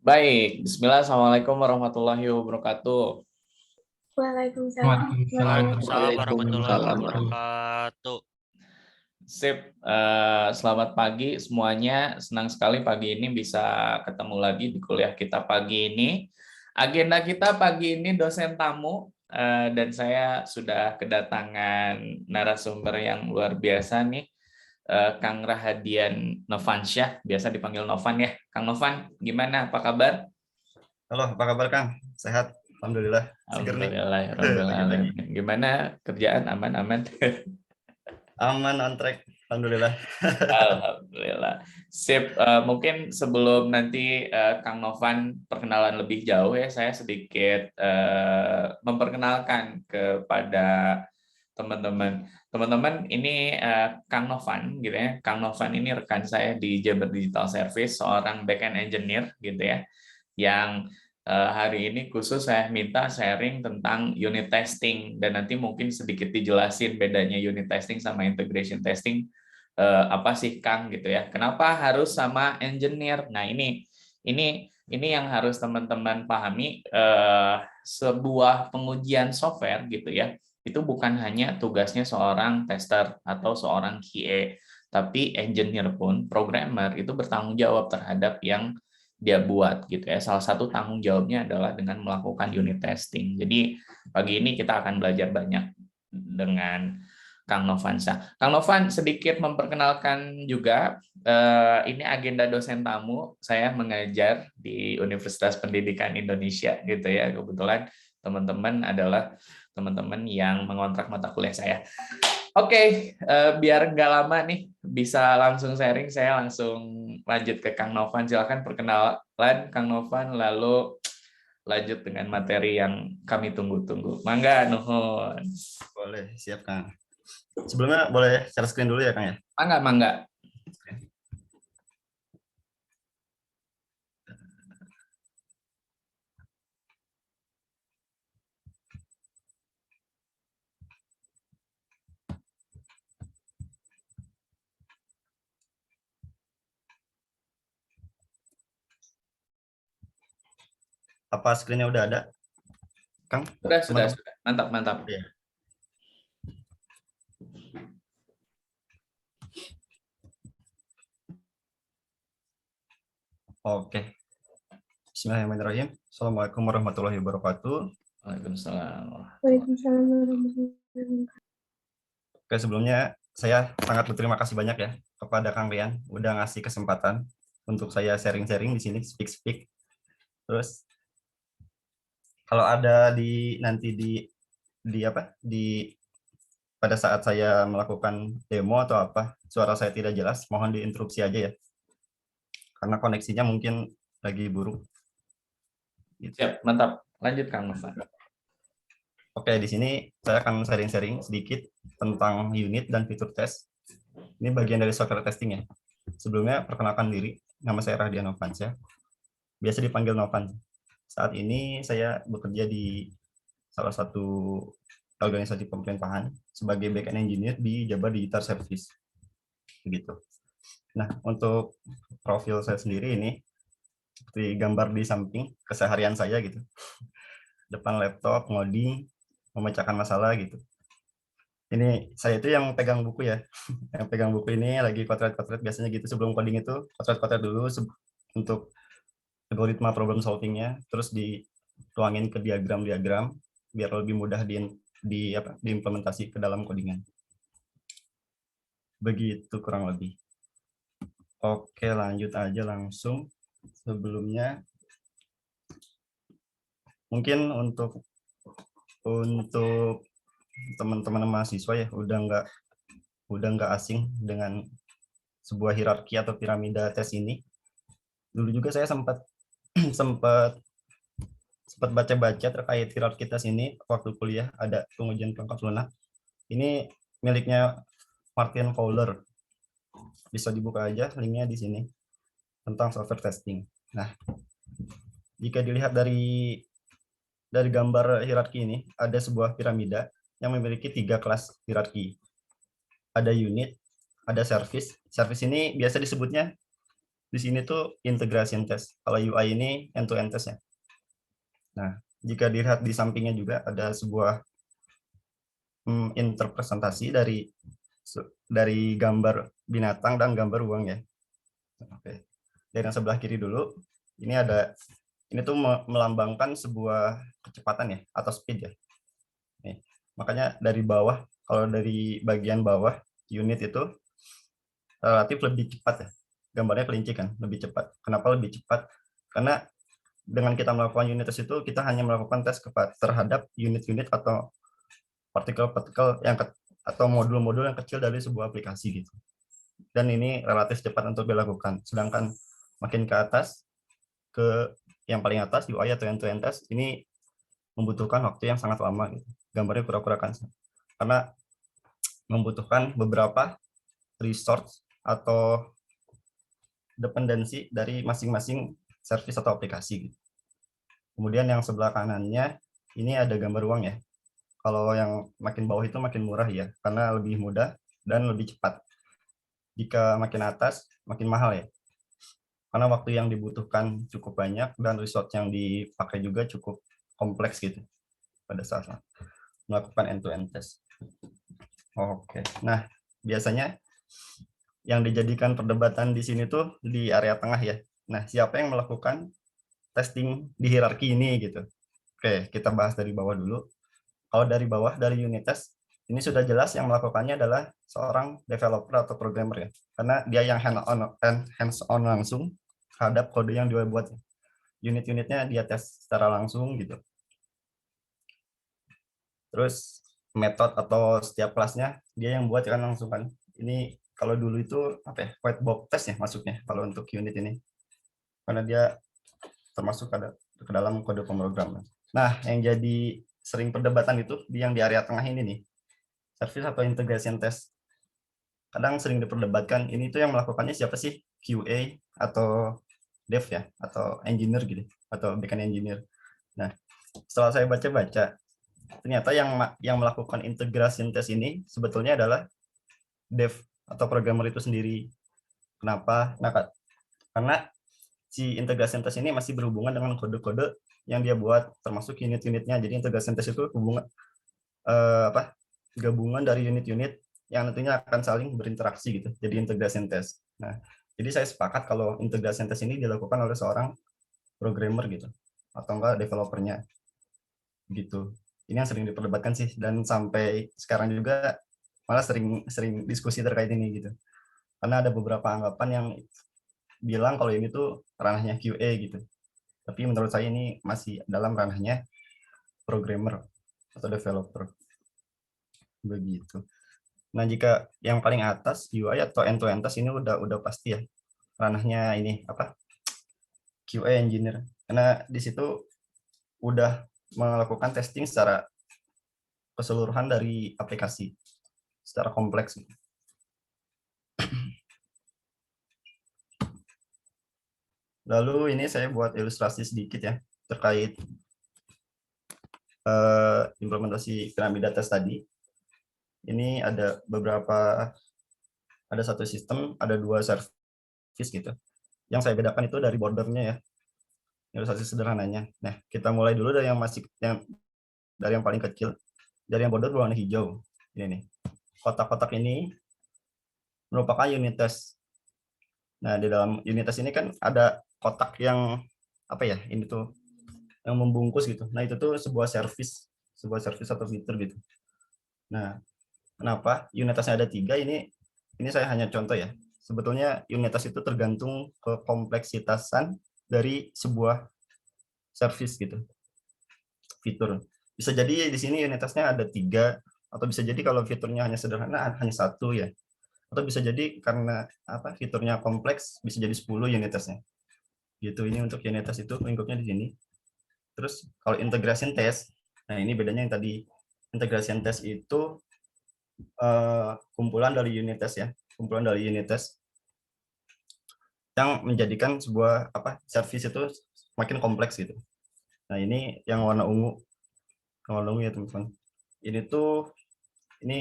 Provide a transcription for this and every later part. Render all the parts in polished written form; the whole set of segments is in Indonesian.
Baik, Bismillah, Assalamualaikum warahmatullahi wabarakatuh. Waalaikumsalam. Waalaikumsalam warahmatullahi Waalaikumsalam. wabarakatuh. Sip, selamat pagi semuanya. Senang sekali pagi ini bisa ketemu lagi di kuliah kita pagi ini. Agenda kita pagi ini dosen tamu, dan saya sudah kedatangan narasumber yang luar biasa nih, Kang Rahadian Novansyah, biasa dipanggil Novan ya. Kang Novan, gimana? Apa kabar? Halo, apa kabar Kang? Sehat? Alhamdulillah. Seger nih. Alhamdulillah. Gimana kerjaan aman-aman? Aman, on track. Alhamdulillah. Alhamdulillah. Sip. Mungkin sebelum nanti Kang Novan perkenalan lebih jauh ya, saya sedikit memperkenalkan kepada teman-teman. Teman-teman, ini Kang Novan gitu ya. Kang Novan ini rekan saya di Jabar Digital Service, seorang backend engineer gitu ya, yang hari ini khusus saya minta sharing tentang unit testing, dan nanti mungkin sedikit dijelasin bedanya unit testing sama integration testing apa sih Kang gitu ya. Kenapa harus sama engineer? Nah, ini yang harus teman-teman pahami, sebuah pengujian software gitu ya. Itu bukan hanya tugasnya seorang tester atau seorang QA, tapi engineer pun, programmer itu bertanggung jawab terhadap yang dia buat gitu ya. Salah satu tanggung jawabnya adalah dengan melakukan unit testing. Jadi pagi ini kita akan belajar banyak dengan Kang Novansa. Kang Novan sedikit memperkenalkan juga, ini agenda dosen tamu. Saya mengajar di Universitas Pendidikan Indonesia gitu ya. Kebetulan teman-teman adalah teman-teman yang mengontrak mata kuliah saya. Oke, biar nggak lama nih, bisa langsung sharing, saya langsung lanjut ke Kang Novan. Silakan perkenalan Kang Novan, lalu lanjut dengan materi yang kami tunggu-tunggu. Mangga, nuhun. Boleh, siap Kang. Sebelumnya boleh share screen dulu ya Kang ya? Mangga. Apa screen-nya udah ada? Kang? Sudah. Mantap. Ya. Oke. Bismillahirrahmanirrahim. Assalamualaikum warahmatullahi wabarakatuh. Waalaikumsalam. Oke, sebelumnya saya sangat berterima kasih banyak ya kepada Kang Rian udah ngasih kesempatan untuk saya sharing-sharing di sini, speak. Terus kalau ada nanti pada saat saya melakukan demo atau apa suara saya tidak jelas, mohon diinterupsi aja ya, karena koneksinya mungkin lagi buruk. Siap, mantap. Lanjut Kang Novan. Oke, di sini saya akan sharing-sharing sedikit tentang unit dan fitur tes. Ini bagian dari software testing ya. Sebelumnya perkenalkan diri, nama saya Rahadian Novansyah, biasa dipanggil Novan. Saat ini saya bekerja di salah satu organisasi pemerintahan sebagai backend engineer di Jabar Digital Service. Begitu. Nah, untuk profil saya sendiri ini seperti gambar di samping keseharian saya gitu. Depan laptop, ngoding, memecahkan masalah gitu. Ini saya itu yang pegang buku ya. Yang pegang buku ini lagi kotret-kotret biasanya gitu, sebelum coding itu kotret-kotret dulu untuk algoritma problem solvingnya, terus dituangin ke diagram-diagram biar lebih mudah diimplementasi ke dalam codingan. Begitu kurang lebih. Oke, lanjut aja langsung. Sebelumnya mungkin untuk teman-teman mahasiswa ya udah nggak asing dengan sebuah hierarki atau piramida tes ini. Dulu juga saya sempat baca-baca terkait hierarki tes ini waktu kuliah, ada pengujian pelengkap lunak. Ini miliknya Martin Fowler. Bisa dibuka aja linknya di sini tentang software testing. Nah, jika dilihat dari gambar hierarki ini, ada sebuah piramida yang memiliki 3 kelas hierarki. Ada unit, ada service. Service ini biasa disebutnya di sini tuh integration test. Kalau UI ini end-to-end test ya. Nah, jika dilihat di sampingnya juga ada sebuah interpresentasi dari gambar binatang dan gambar uang ya. Oke. Dari yang sebelah kiri dulu, ini tuh melambangkan sebuah kecepatan ya atau speed ya. Nih, makanya dari bawah, kalau dari bagian bawah unit itu relatif lebih cepat ya. Gambarnya kelinci kan, lebih cepat. Kenapa lebih cepat? Karena dengan kita melakukan unit test itu, kita hanya melakukan tes terhadap unit-unit atau partikel-partikel atau modul-modul yang kecil dari sebuah aplikasi gitu. Dan ini relatif cepat untuk dilakukan. Sedangkan makin ke atas, ke yang paling atas, UI atau end-to-end test, ini membutuhkan waktu yang sangat lama gitu. Gambarnya pura-pura kan. Karena membutuhkan beberapa resource atau dependensi dari masing-masing service atau aplikasi. Kemudian yang sebelah kanannya, ini ada gambar uang ya. Kalau yang makin bawah itu makin murah ya, karena lebih mudah dan lebih cepat. Jika makin atas, makin mahal ya. Karena waktu yang dibutuhkan cukup banyak dan resource yang dipakai juga cukup kompleks gitu pada saat melakukan end-to-end test. Oke, nah biasanya yang dijadikan perdebatan di sini tuh di area tengah ya. Nah, siapa yang melakukan testing di hierarki ini gitu. Oke, kita bahas dari bawah dulu. Kalau dari bawah, dari unit test, ini sudah jelas yang melakukannya adalah seorang developer atau programmer ya. Karena dia yang hands-on langsung terhadap kode yang dia buat. Unit-unitnya dia tes secara langsung gitu. Terus metode atau setiap kelasnya dia yang buat kan langsung kan. Ini kalau dulu itu apa ya, white box test ya masuknya kalau untuk unit ini. Karena dia termasuk ada ke dalam kode pemrograman. Nah, yang jadi sering perdebatan itu yang di area tengah ini nih. Service atau integration test. Kadang sering diperdebatkan, ini tuh yang melakukannya siapa sih? QA atau dev ya, atau engineer gitu, atau backend engineer. Nah, setelah saya baca-baca, ternyata yang melakukan integration test ini sebetulnya adalah dev atau programmer itu sendiri. Kenapa? Nah, karena si integration test ini masih berhubungan dengan kode-kode yang dia buat, termasuk unit-unitnya. Jadi integration test itu gabungan dari unit-unit yang nantinya akan saling berinteraksi gitu. Jadi integration test. Nah, jadi saya sepakat kalau integration test ini dilakukan oleh seorang programmer gitu, atau enggak developernya gitu. Ini yang sering diperdebatkan sih, dan sampai sekarang juga malah sering diskusi terkait ini gitu. Karena ada beberapa anggapan yang bilang kalau ini tuh ranahnya QA gitu. Tapi menurut saya ini masih dalam ranahnya programmer atau developer. Begitu. Nah, jika yang paling atas UI atau end-to-end test ini udah pasti ya ranahnya ini QA engineer. Karena di situ udah melakukan testing secara keseluruhan dari aplikasi secara kompleks. Lalu ini saya buat ilustrasi sedikit ya terkait implementasi piramida test tadi. Ini ada satu sistem, ada 2 service gitu. Yang saya bedakan itu dari bordernya ya, ilustrasi sederhananya. Nah, kita mulai dulu dari dari yang paling kecil, dari yang border berwarna hijau. Ini nih, kotak-kotak ini merupakan unit test. Nah, di dalam unit test ini kan ada kotak yang ini tuh yang membungkus gitu. Nah, itu tuh sebuah service atau fitur gitu. Nah, kenapa unit testnya ada 3? Ini saya hanya contoh ya. Sebetulnya unit test itu tergantung ke kompleksitasan dari sebuah service gitu, fitur. Bisa jadi di sini unit testnya ada 3, atau bisa jadi kalau fiturnya hanya sederhana hanya 1 ya. Atau bisa jadi karena fiturnya kompleks bisa jadi 10 unit testnya. Gitu. Ini untuk unit test itu lingkupnya di sini. Terus kalau integration test, nah ini bedanya yang tadi. Integration test itu kumpulan dari unit test ya, kumpulan dari unit test yang menjadikan sebuah service itu makin kompleks gitu. Nah, ini yang warna ungu ya teman-teman. Ini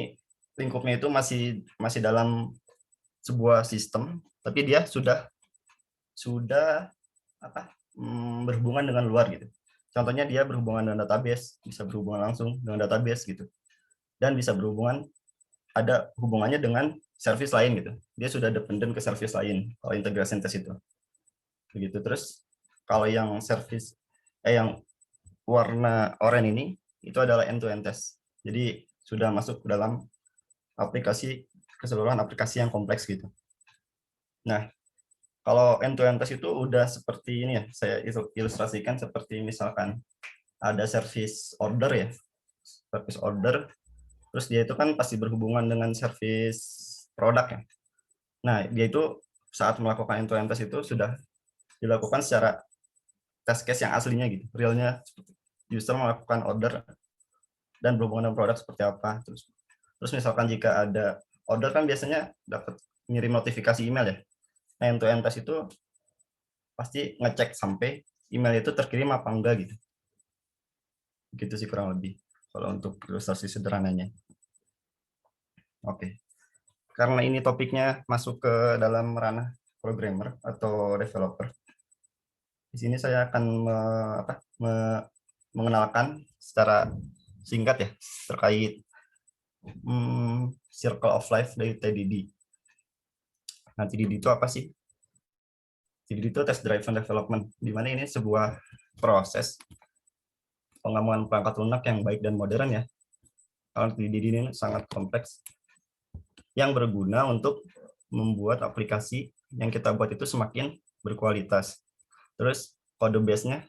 lingkupnya itu masih dalam sebuah sistem, tapi dia sudah sudah berhubungan dengan luar gitu. Contohnya dia berhubungan dengan database, bisa berhubungan langsung dengan database gitu. Dan bisa berhubungan, ada hubungannya dengan service lain gitu. Dia sudah dependent ke service lain kalau integration test itu. Begitu. Terus kalau yang service yang warna oranye ini itu adalah end-to-end test. Jadi sudah masuk ke dalam aplikasi, keseluruhan aplikasi yang kompleks gitu. Nah, kalau end-to-end test itu udah seperti ini ya, saya ilustrasikan seperti misalkan ada service order ya, service order, terus dia itu kan pasti berhubungan dengan service produk ya. Nah, dia itu saat melakukan end-to-end test itu sudah dilakukan secara test case yang aslinya gitu, realnya user melakukan order dan berhubungan dengan produk seperti apa. Terus misalkan jika ada order kan biasanya dapat ngirim notifikasi email ya. Nah, end-to-end test itu pasti ngecek sampai email itu terkirim apa enggak gitu. Gitu sih kurang lebih kalau untuk ilustrasi sederhananya. Oke. Karena ini topiknya masuk ke dalam ranah programmer atau developer. Di sini saya akan mengenalkan secara singkat ya terkait circle of life dari TDD. Nah, TDD itu apa sih? TDD itu test driven development, di mana ini sebuah proses pengembangan perangkat lunak yang baik dan modern ya. Kalau TDD ini sangat kompleks, yang berguna untuk membuat aplikasi yang kita buat itu semakin berkualitas. Terus kode base-nya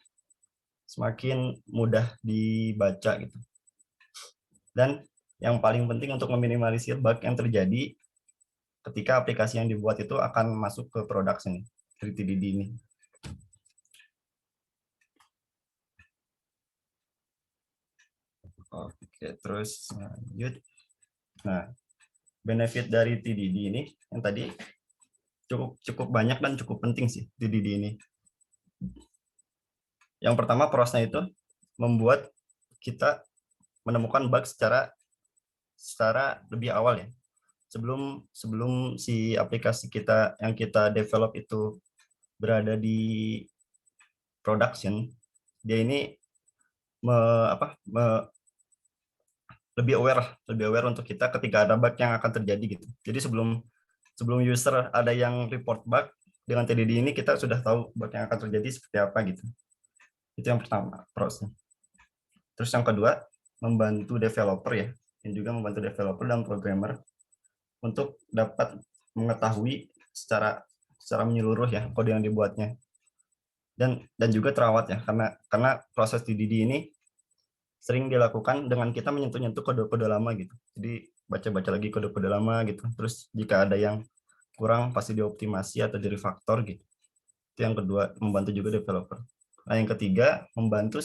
semakin mudah dibaca gitu. Dan yang paling penting untuk meminimalisir bug yang terjadi ketika aplikasi yang dibuat itu akan masuk ke production dari TDD ini. Oke, terus lanjut. Nah, benefit dari TDD ini yang tadi cukup banyak dan cukup penting sih TDD ini. Yang pertama, prosesnya itu membuat kita menemukan bug secara lebih awal ya. Sebelum si aplikasi kita yang kita develop itu berada di production, dia ini lebih aware untuk kita ketika ada bug yang akan terjadi gitu. Jadi sebelum user ada yang report bug, dengan TDD ini kita sudah tahu bug yang akan terjadi seperti apa gitu. Itu yang pertama, prosesnya. Terus yang kedua, membantu developer ya, dan juga membantu developer dan programmer untuk dapat mengetahui secara menyeluruh ya kode yang dibuatnya. Dan juga terawat ya, karena proses TDD ini sering dilakukan dengan kita menyentuh kode-kode lama gitu. Jadi baca-baca lagi kode-kode lama gitu. Terus jika ada yang kurang pasti dioptimasi atau direfaktor gitu. Itu yang kedua, membantu juga developer. Nah, yang ketiga, membantu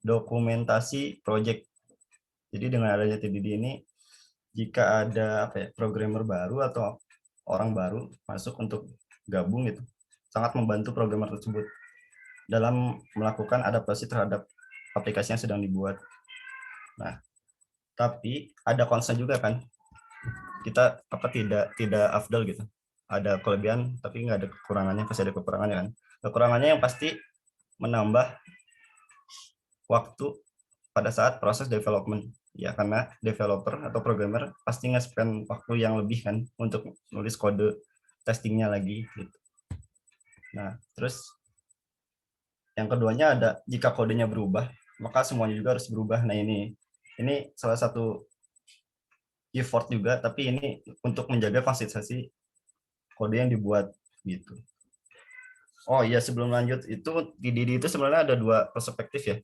dokumentasi project. Jadi dengan adanya TDD ini, jika ada programmer baru atau orang baru masuk untuk gabung gitu, sangat membantu programmer tersebut dalam melakukan adaptasi terhadap aplikasi yang sedang dibuat. Nah, tapi ada concern juga kan, kita tidak afdal gitu. Ada kelebihan tapi nggak ada kekurangannya, pasti ada kekurangannya kan. Kekurangannya yang pasti menambah waktu pada saat proses development ya, karena developer atau programmer pasti nge-spend waktu yang lebih kan untuk nulis kode testingnya lagi gitu. Nah, terus yang keduanya ada jika kodenya berubah maka semuanya juga harus berubah. Nah, ini salah satu effort juga, tapi ini untuk menjaga konsistensi kode yang dibuat gitu. Oh iya, sebelum lanjut itu TDD itu sebenarnya ada dua perspektif ya.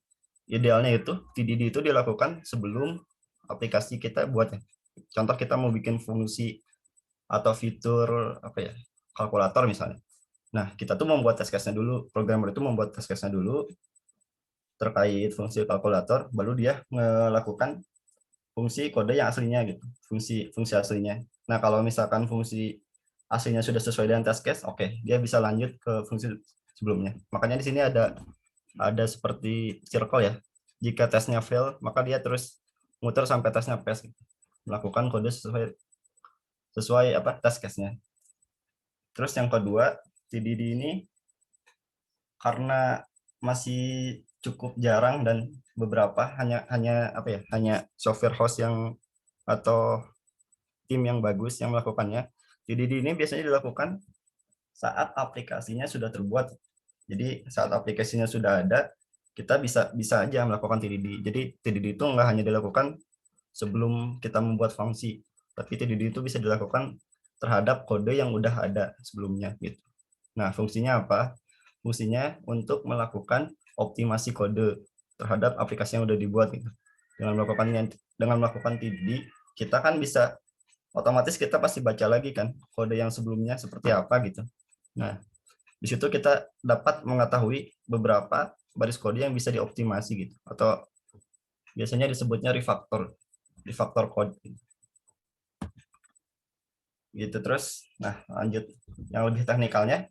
Idealnya itu TDD itu dilakukan sebelum aplikasi kita buat ya. Contoh kita mau bikin fungsi atau fitur kalkulator misalnya. Nah, kita tuh membuat test case-nya dulu, programmer itu membuat test case-nya dulu terkait fungsi kalkulator, baru dia melakukan fungsi kode yang aslinya gitu, fungsi aslinya. Nah, kalau misalkan fungsi aslinya sudah sesuai dengan test case, oke, dia bisa lanjut ke fungsi sebelumnya. Makanya di sini ada seperti circle ya. Jika tesnya fail, maka dia terus muter sampai tesnya pass gitu. Melakukan kode sesuai test case-nya. Terus yang kedua, TDD ini karena masih cukup jarang dan beberapa hanya software host yang atau tim yang bagus yang melakukannya. TDD ini biasanya dilakukan saat aplikasinya sudah terbuat. Jadi saat aplikasinya sudah ada, kita bisa aja melakukan TDD. Jadi TDD itu nggak hanya dilakukan sebelum kita membuat fungsi, tapi TDD itu bisa dilakukan terhadap kode yang udah ada sebelumnya gitu. Nah, fungsinya apa? Fungsinya untuk melakukan optimasi kode terhadap aplikasi yang udah dibuat gitu. Dengan melakukan TDD, kita kan bisa otomatis kita pasti baca lagi kan kode yang sebelumnya seperti apa gitu. Nah, di situ kita dapat mengetahui beberapa baris kode yang bisa dioptimasi gitu, atau biasanya disebutnya refactor code gitu. Terus, nah lanjut yang lebih teknikalnya,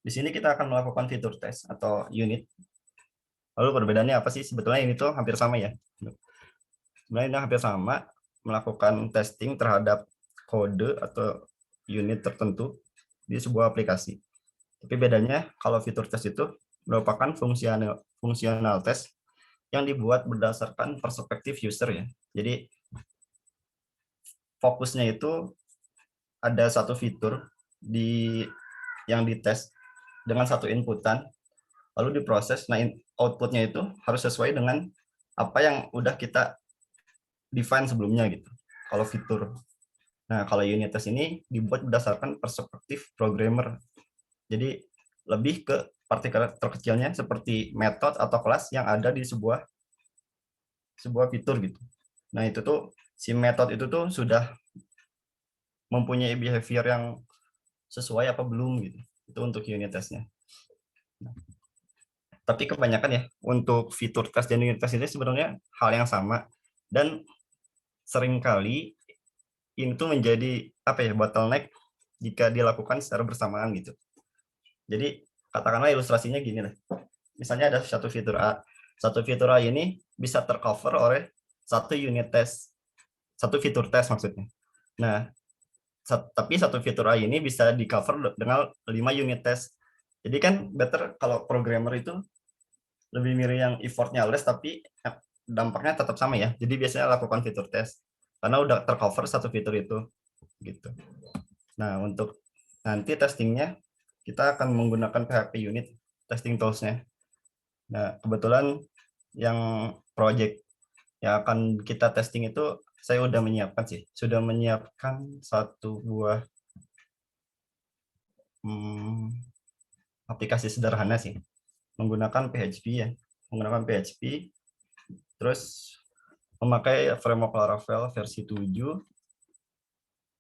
di sini kita akan melakukan fitur test atau unit. Lalu perbedaannya apa sih? Sebetulnya ini tuh hampir sama ya. Sebenarnya ini hampir sama, melakukan testing terhadap kode atau unit tertentu di sebuah aplikasi. Tapi bedanya kalau fitur test itu merupakan fungsional test yang dibuat berdasarkan perspektif user ya. Jadi fokusnya itu ada satu fitur yang dites dengan satu inputan, lalu diproses. Nah, outputnya itu harus sesuai dengan apa yang udah kita define sebelumnya gitu. Kalau fitur. Nah, kalau unit test ini dibuat berdasarkan perspektif programmer. Jadi lebih ke partikel terkecilnya seperti method atau kelas yang ada di sebuah fitur gitu. Nah, itu tuh si method itu tuh sudah mempunyai behavior yang sesuai apa belum gitu. Itu untuk unit testnya. Tapi kebanyakan ya untuk fitur test dan unit test ini sebenarnya hal yang sama, dan seringkali ini tuh menjadi bottleneck jika dilakukan secara bersamaan gitu. Jadi katakanlah ilustrasinya gini lah. Misalnya ada satu fitur A. Satu fitur A ini bisa tercover oleh satu unit test, satu fitur test maksudnya. Nah, tapi satu fitur A ini bisa di cover dengan 5 unit test. Jadi kan better kalau programmer itu lebih milih yang effortnya less tapi dampaknya tetap sama ya. Jadi biasanya lakukan fitur test karena udah tercover satu fitur itu gitu. Nah, untuk nanti testingnya kita akan menggunakan PHP unit testing tools-nya. Nah, kebetulan yang project yang akan kita testing itu saya sudah menyiapkan satu buah aplikasi sederhana sih, menggunakan PHP ya, terus memakai framework Laravel versi 7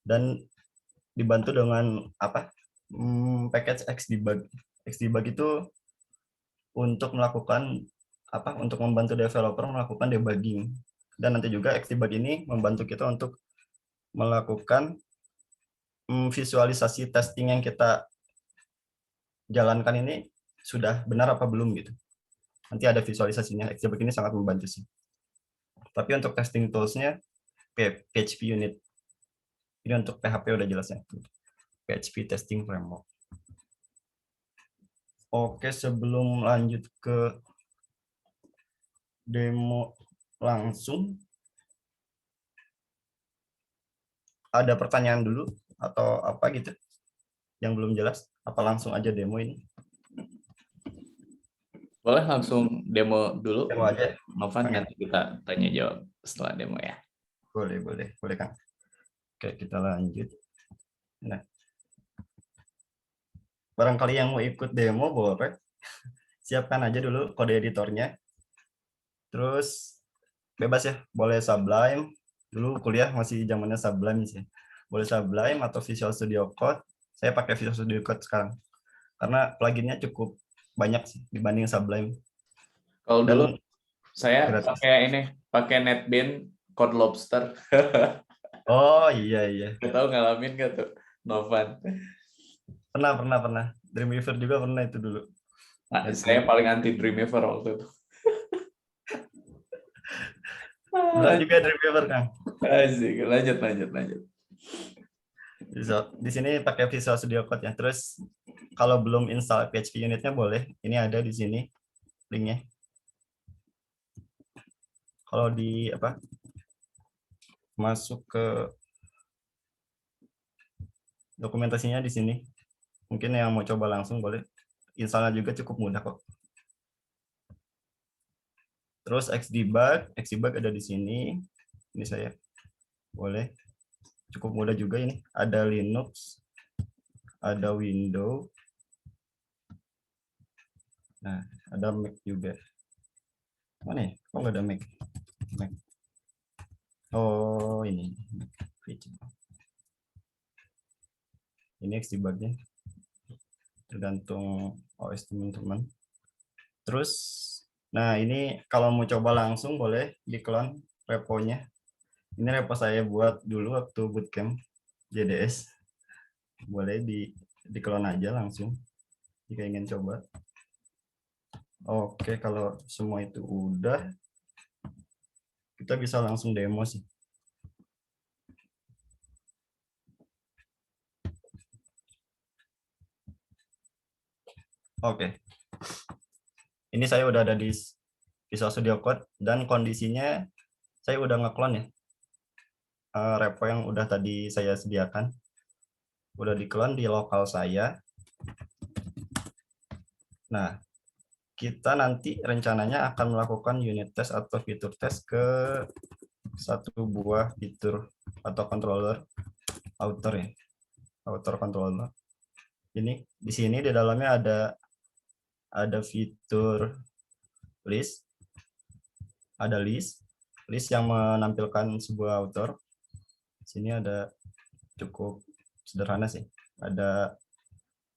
dan dibantu dengan package Xdebug. Xdebug itu untuk membantu developer melakukan debugging, dan nanti juga Xdebug ini membantu kita untuk melakukan visualisasi testing yang kita jalankan ini sudah benar apa belum gitu. Nanti ada visualisasinya. Xdebug ini sangat membantu sih. Tapi untuk testing tools-nya PHP unit. Ini untuk PHP udah jelas ya. PHP testing framework. Oke, sebelum lanjut ke demo langsung, ada pertanyaan dulu atau apa gitu yang belum jelas? Apa langsung aja demo ini? Boleh langsung demo dulu. Demo aja. Novan, nanti kita tanya jawab setelah demo ya. Boleh Kang. Oke, kita lanjut. Nah, barangkali yang mau ikut demo boleh siapkan aja dulu kode editornya. Terus bebas ya, boleh Sublime. Dulu kuliah masih zamannya Sublime sih. Boleh Sublime atau Visual Studio Code. Saya pakai Visual Studio Code sekarang karena pluginnya cukup banyak sih dibanding Sublime. Kalau dulu saya pakai NetBeans Code Lobster. Oh iya. Gak tahu ngalamin gak tuh, Novan? Pernah. Dreamweaver juga pernah itu dulu. Nah, saya paling anti Dreamweaver waktu itu. Benar juga Dreamweaver, Kang. Asik. Lanjut. Di sini pakai Visual Studio Code ya. Terus kalau belum install PHP unitnya boleh. Ini ada di sini linknya. Kalau di apa? Masuk ke dokumentasinya di sini. Mungkin yang mau coba langsung boleh. Installnya juga cukup mudah kok. Terus Xdebug ada di sini. Ini saya. Boleh. Cukup mudah juga ini. Ada Linux, ada Windows. Nah, ada Mac juga. Mana ya? Kok nggak ada Mac? Oh, ini. Ini Xdebug-nya. Tergantung OS teman-teman. Terus, nah ini kalau mau coba langsung boleh di-clone reponya. Ini repo saya buat dulu waktu bootcamp JDS. Boleh di-clone aja langsung jika ingin coba. Oke, kalau semua itu udah, kita bisa langsung demo sih. Oke. Ini saya udah ada di Visual Studio Code dan kondisinya saya udah nge-clone ya. Repo yang udah tadi saya sediakan. Udah di-clone di lokal saya. Nah, kita nanti rencananya akan melakukan unit test atau fitur test ke satu buah fitur atau controller outer ya. Outer controller. Ini di sini di dalamnya ada fitur list, ada list yang menampilkan sebuah outer. Di sini ada cukup sederhana sih. Ada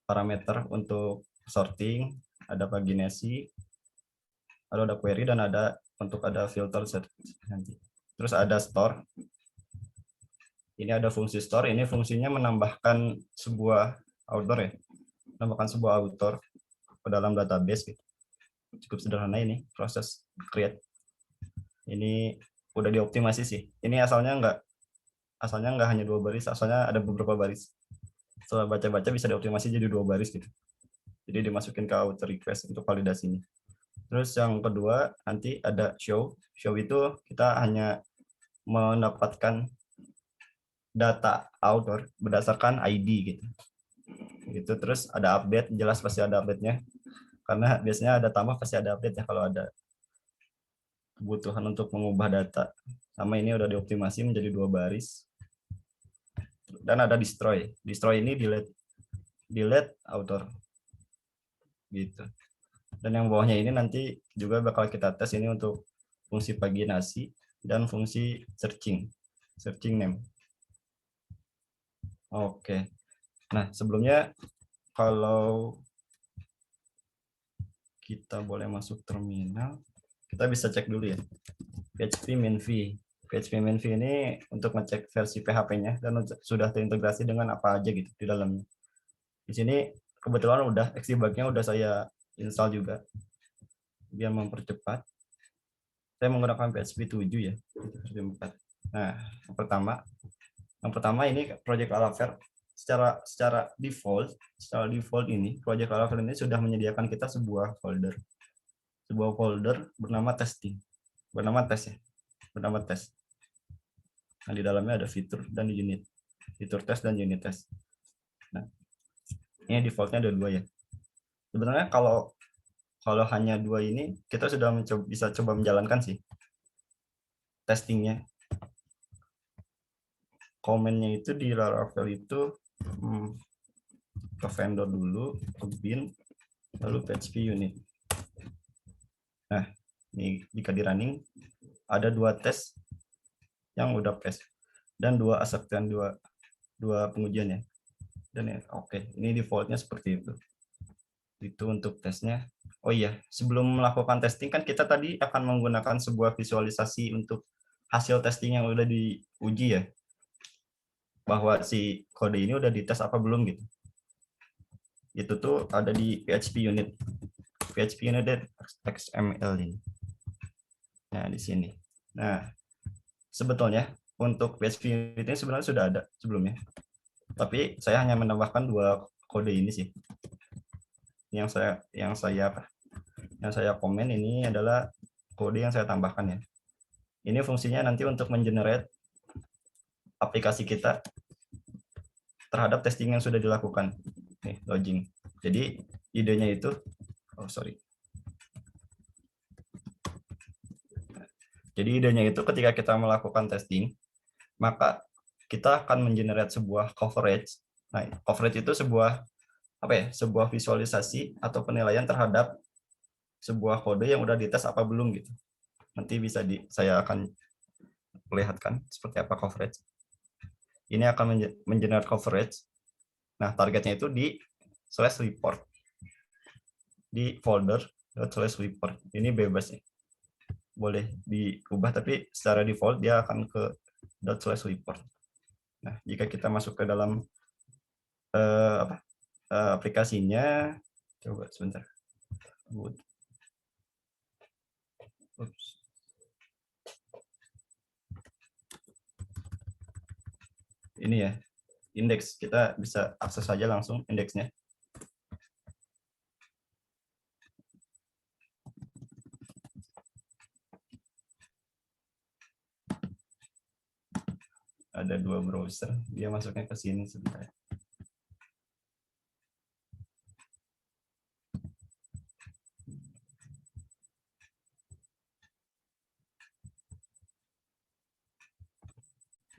parameter untuk sorting, ada paginasi, ada query dan ada untuk ada filter set nanti. Terus ada store. Ini ada fungsi store. Ini fungsinya menambahkan sebuah outer ya. Menambahkan sebuah outer ke dalam database gitu. Cukup sederhana ini proses create. Ini udah dioptimasi sih. Ini asalnya nggak hanya 2 baris, asalnya ada beberapa baris. Setelah baca-baca bisa dioptimasi jadi 2 baris gitu. Jadi dimasukin ke outer request untuk validasinya. Terus yang kedua nanti ada show. Show itu kita hanya mendapatkan data outer berdasarkan ID gitu. Gitu. Terus ada update, jelas pasti ada update-nya. Karena biasanya ada tambah pasti ada update ya kalau ada kebutuhan untuk mengubah data. Sama ini udah dioptimasi menjadi 2 baris. Dan ada destroy. Destroy ini delete outer. Gitu. Dan yang bawahnya ini nanti juga bakal kita tes ini untuk fungsi paginasi dan fungsi searching name. Oke. Nah, sebelumnya kalau kita boleh masuk terminal, kita bisa cek dulu ya. PHP minv. PHP minv ini untuk ngecek versi PHP-nya dan sudah terintegrasi dengan apa aja gitu di dalamnya. Di sini kebetulan udah Xdebug-nya udah saya install juga biar mempercepat. Saya menggunakan PHP 7 ya. Nah, yang pertama ini Project Laravel secara default ini Project Laravel ini sudah menyediakan kita sebuah folder bernama testing, bernama tes. Nah, di dalamnya ada fitur dan unit, fitur test dan unit test. Nah, ini defaultnya ada 2 ya. Sebenarnya kalau hanya 2 ini kita sudah bisa coba menjalankan sih testingnya. Komennya itu di Laravel itu ke vendor dulu, ke bin, lalu PHP unit. Nah, ini jika di running ada 2 tes yang udah pass dan 2 acceptance, 2 pengujian ya. Dan ya, oke, ini defaultnya seperti itu. Itu untuk tesnya. Oh iya, sebelum melakukan testing kan kita tadi akan menggunakan sebuah visualisasi untuk hasil testing yang udah diuji ya. Bahwa si kode ini udah dites apa belum gitu. Itu tuh ada di PHP unit. PHP unit XML ini. Nah, di sini. Nah, sebetulnya untuk PHP unit ini sebenarnya sudah ada sebelumnya. Tapi saya hanya menambahkan 2 kode ini sih. Yang saya komen ini adalah kode yang saya tambahkan ya. Ini fungsinya nanti untuk mengenerate aplikasi kita terhadap testing yang sudah dilakukan. Nih, logging. Jadi idenya itu, Jadi idenya itu ketika kita melakukan testing, maka kita akan mengenerate sebuah coverage. Nah, coverage itu sebuah visualisasi atau penilaian terhadap sebuah kode yang udah dites apa belum gitu. Nanti saya akan perlihatkan seperti apa coverage. Ini akan mengenerate coverage. Nah, targetnya itu di /report. Di folder ./report. Ini bebas ya. Boleh diubah, tapi secara default dia akan ke ./report. Nah, jika kita masuk ke dalam aplikasinya, coba sebentar. Ini ya, indeks. Kita bisa akses saja langsung indeksnya. Ada 2 browser, dia masuknya ke sini sebentar.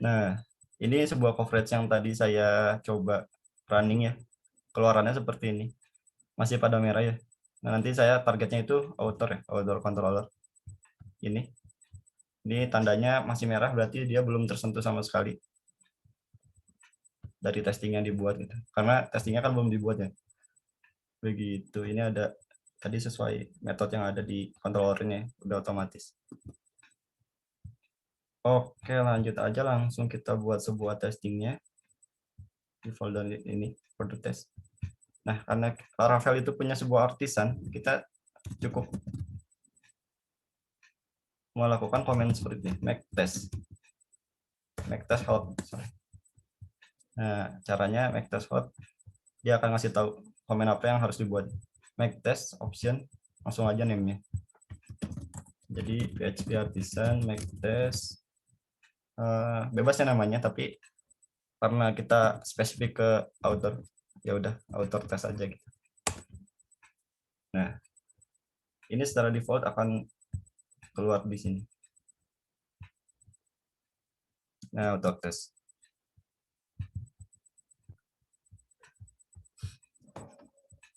Nah, ini sebuah coverage yang tadi saya coba running ya. Keluarannya seperti ini. Masih pada merah ya. Nah, nanti saya targetnya itu outdoor ya, outdoor controller. Ini tandanya masih merah, berarti dia belum tersentuh sama sekali dari testing yang dibuat gitu. Karena testingnya kan belum dibuat ya. Begitu. Ini ada tadi sesuai metode yang ada di controllernya, udah otomatis. Oke, lanjut aja langsung kita buat sebuah testingnya di folder ini, folder test. Nah, karena Laravel itu punya sebuah artisan, kita cukup melakukan komen seperti ini, make test hot. Nah, caranya make test hot, dia akan ngasih tahu komen apa yang harus dibuat. Make test option, langsung aja name-nya. Jadi PHP artisan make test, bebas ya namanya, tapi karena kita spesifik ke outdoor, ya udah outdoor test aja gitu. Nah, ini secara default akan keluar di sini. Nah, auto test.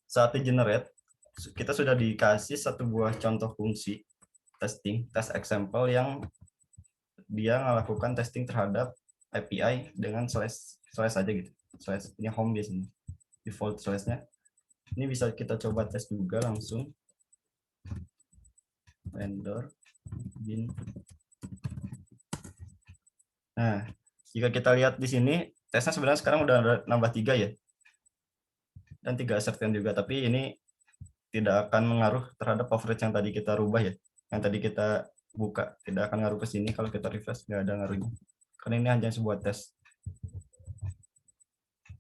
Saat di generate, kita sudah dikasih satu buah contoh fungsi testing, test example yang dia melakukan testing terhadap API dengan slash aja gitu. Slash ini home di sini. Default slashnya. Ini bisa kita coba tes juga langsung. Vendor bin. Nah, jika kita lihat di sini, tesnya sebenarnya sekarang udah nambah 3 ya. Dan 3 assertion juga, tapi ini tidak akan mengaruh terhadap coverage yang tadi kita rubah ya. Yang tadi kita buka, tidak akan ngaruh ke sini. Kalau kita refresh, nggak ada ngaruhnya. Karena ini hanya sebuah tes.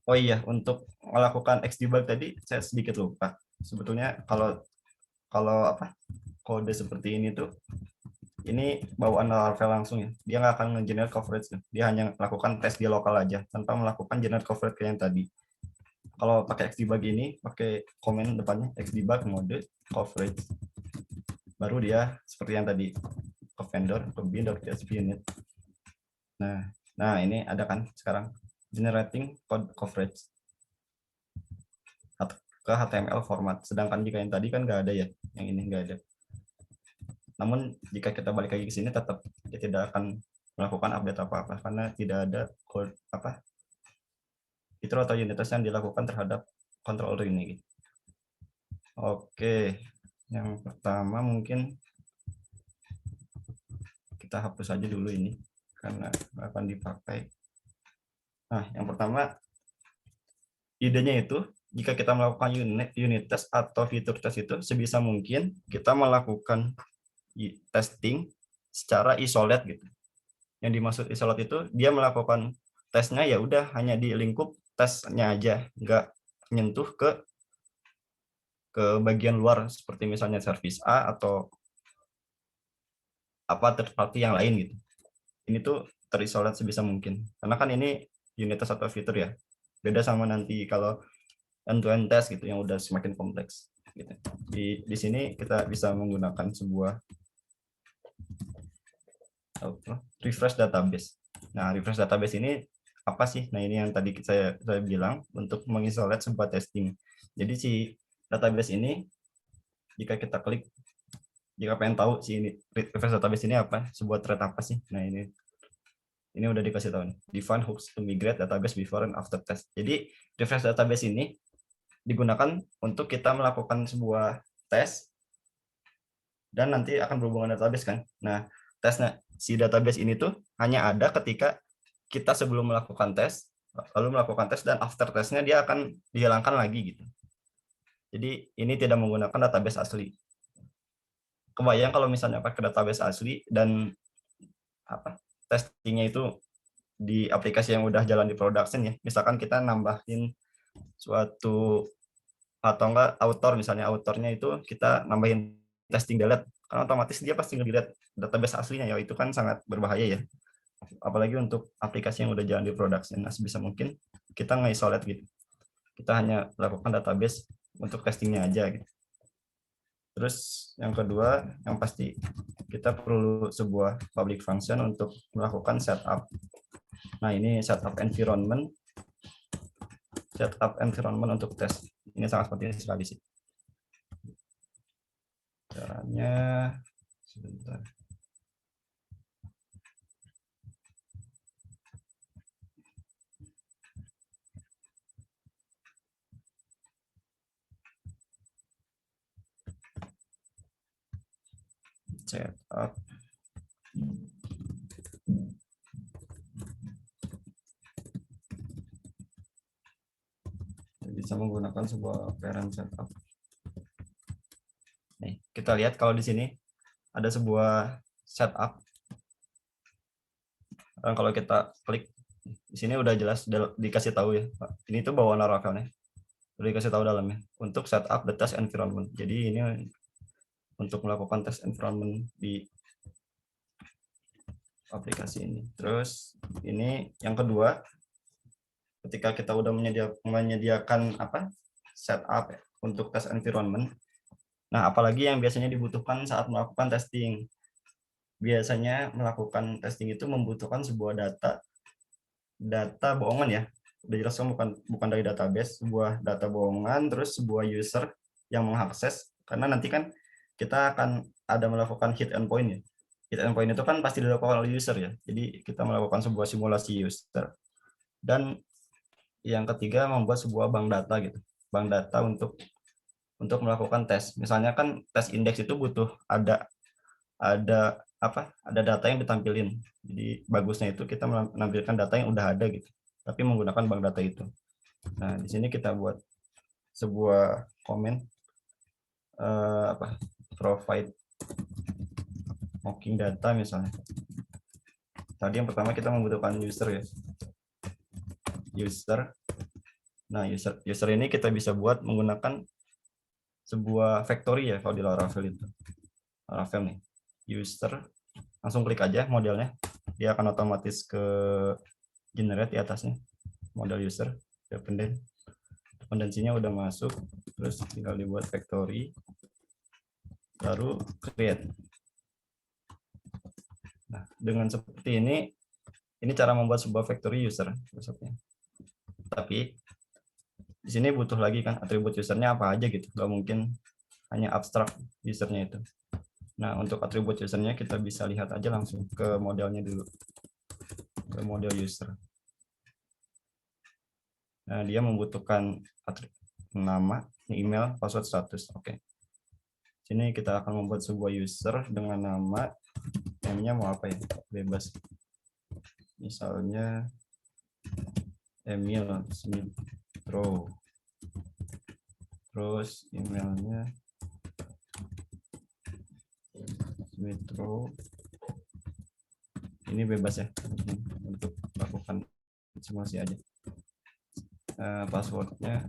Oh iya, untuk melakukan Xdebug tadi, saya sedikit lupa. Sebetulnya kalau kode seperti ini tuh, ini bawaan Laravel langsung ya. Dia nggak akan nge-generate coverage. Dia hanya melakukan tes di lokal aja, tanpa melakukan generate coverage kayak yang tadi. Kalau pakai Xdebug ini, pakai komen depannya Xdebug mode coverage. Baru dia seperti yang tadi, ke vendor, ke bin.php unit. Nah, ini ada kan sekarang generating code coverage ke HTML format. Sedangkan jika yang tadi kan nggak ada ya, yang ini nggak ada. Namun jika kita balik lagi ke sini, tetap dia tidak akan melakukan update apa-apa karena tidak ada code fitur atau unit test yang dilakukan terhadap controller ini. Oke, yang pertama mungkin kita hapus aja dulu ini karena akan dipakai. Nah, yang pertama idenya itu jika kita melakukan unit test atau fitur test itu sebisa mungkin kita melakukan testing secara isolate gitu. Yang dimaksud isolate itu dia melakukan tesnya ya udah hanya di lingkup tesnya aja, nggak nyentuh ke bagian luar seperti misalnya service A atau apa third party yang lain gitu. Ini tuh terisolat sebisa mungkin. Karena kan ini unit test atau fitur ya. Beda sama nanti kalau end-to-end test gitu yang udah semakin kompleks gitu. Di sini kita bisa menggunakan sebuah refresh database. Nah, refresh database ini apa sih? Nah, ini yang tadi saya bilang untuk mengisolate sebuah testing. Jadi si database ini jika kita klik, jika pengen tahu si ini refresh database ini apa, sebuah thread apa sih? Nah, ini udah dikasih tahu nih. Define hooks to migrate database before and after test. Jadi refresh database ini digunakan untuk kita melakukan sebuah tes dan nanti akan berhubungan database kan. Nah, tesnya si database ini tuh hanya ada ketika kita sebelum melakukan tes, lalu melakukan tes dan after tesnya dia akan dihilangkan lagi gitu. Jadi ini tidak menggunakan database asli. Kebayang kalau misalnya pakai database asli dan apa testingnya itu di aplikasi yang udah jalan di production ya. Misalkan kita nambahin suatu atau enggak author, misalnya autornya itu kita nambahin testing delete, karena otomatis dia pasti nge-delete database aslinya ya, itu kan sangat berbahaya ya. Apalagi untuk aplikasi yang udah jalan di production. Nah, sebisa mungkin kita nge-isolate gitu. Kita hanya melakukan database untuk testingnya aja gitu. Terus yang kedua, yang pasti kita perlu sebuah public function untuk melakukan setup. Nah, ini setup environment untuk tes. Ini sangat penting sekali sih. Caranya sebentar. Setup. Bisa menggunakan sebuah parent setup. Nih, kita lihat kalau di sini ada sebuah setup. Dan kalau kita klik di sini udah jelas dikasih tahu ya, Pak. Ini tuh bawaan Laravel-nya. Udah dikasih tahu dalamnya untuk setup the test environment. Jadi ini untuk melakukan test environment di aplikasi ini. Terus ini yang kedua, ketika kita udah menyediakan apa setup untuk test environment. Nah, apalagi yang biasanya dibutuhkan saat melakukan testing. Biasanya melakukan testing itu membutuhkan sebuah data bohongan ya. Udah jelas kan bukan dari database, sebuah data bohongan, terus sebuah user yang mengakses, karena nanti kan kita akan ada melakukan hit endpoint ya. Hit endpoint itu kan pasti dilakukan oleh user ya. Jadi kita melakukan sebuah simulasi user. Dan yang ketiga membuat sebuah bank data gitu. Bank data untuk melakukan tes. Misalnya kan tes indeks itu butuh ada data yang ditampilin. Jadi bagusnya itu kita menampilkan data yang udah ada gitu, tapi menggunakan bank data itu. Nah, di sini kita buat sebuah komen provide mocking data misalnya. Tadi yang pertama kita membutuhkan user ya. User. Nah, user ini kita bisa buat menggunakan sebuah factory ya kalau di Laravel itu. Laravel nih. User, langsung klik aja modelnya, dia akan otomatis ke generate di atasnya model user, dependensinya udah masuk, terus tinggal dibuat factory, baru create. Nah, dengan seperti ini cara membuat sebuah factory user maksudnya. Tapi di sini butuh lagi kan atribut usernya apa aja gitu, nggak mungkin hanya abstrak usernya itu. Nah, untuk atribut usernya kita bisa lihat aja langsung ke modelnya dulu, ke model user. Nah, dia membutuhkan nama, email, password, status. Oke. Sini kita akan membuat sebuah user dengan nama, namanya mau apa ya? Bebas. Misalnya Emil Smithrow. Terus emailnya Smithrow. Ini bebas ya untuk lakukan simulasi aja. passwordnya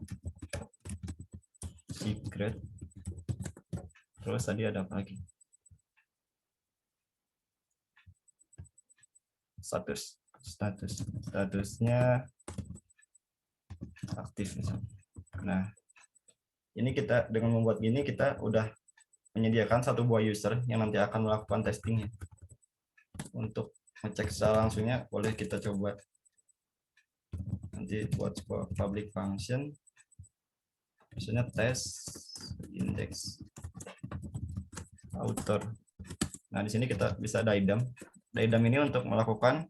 secret. Terus tadi ada apa lagi? Statusnya aktif misalnya. Nah, ini kita dengan membuat gini kita udah menyediakan satu buah user yang nanti akan melakukan testingnya. Untuk ngecek secara langsungnya boleh kita coba nanti buat sebuah public function, misalnya test index author. Nah, di sini kita bisa daidam. Daidam ini untuk melakukan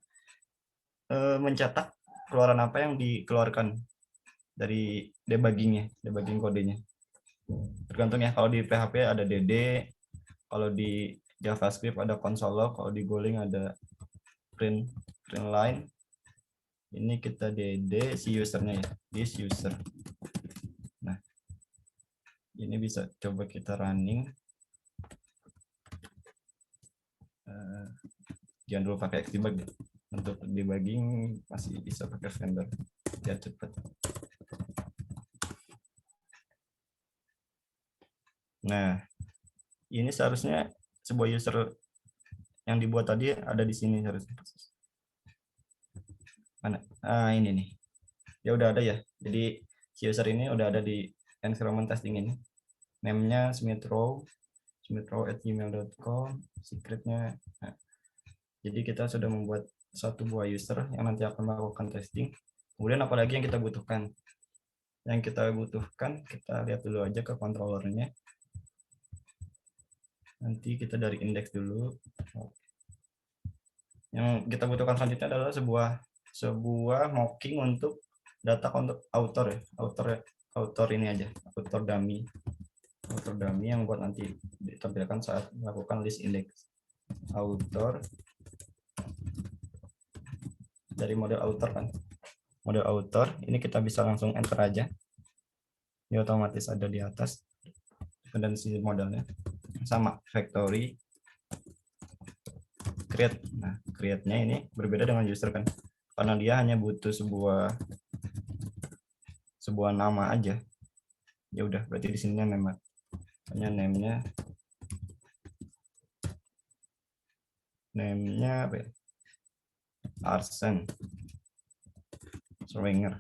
mencetak keluaran apa yang dikeluarkan dari debugging kodenya. Tergantung ya, kalau di PHP ada DD, kalau di JavaScript ada console log, kalau di Golang ada print line. Ini kita DD si usernya ya, this user. Nah, ini bisa coba kita running. Jangan dulu pakai Xdebug ya. Untuk debugging masih bisa pakai vendor biar cepat. Nah, ini seharusnya sebuah user yang dibuat tadi ada di sini harusnya. Mana? Ah, ini nih. Ya udah ada ya. Jadi si user ini udah ada di environment testing ini. Name-nya smithrow@gmail.com, secretnya. Nah, jadi kita sudah membuat satu buah user yang nanti akan melakukan testing. Kemudian apalagi yang kita butuhkan? Yang kita butuhkan, kita lihat dulu aja ke controllernya. Nanti kita dari index dulu. Yang kita butuhkan selanjutnya adalah sebuah mocking untuk data untuk author ya. Author ini aja, author dummy yang buat nanti ditampilkan saat melakukan list index. Author dari model author kan. Model author ini kita bisa langsung enter aja. Ini otomatis ada di atas dependensi modelnya. Sama factory create. Nah, create-nya ini berbeda dengan user kan. Karena dia hanya butuh sebuah nama aja. Ya udah, berarti di sini memang hanya name-nya apa ya? Arsen Swinger.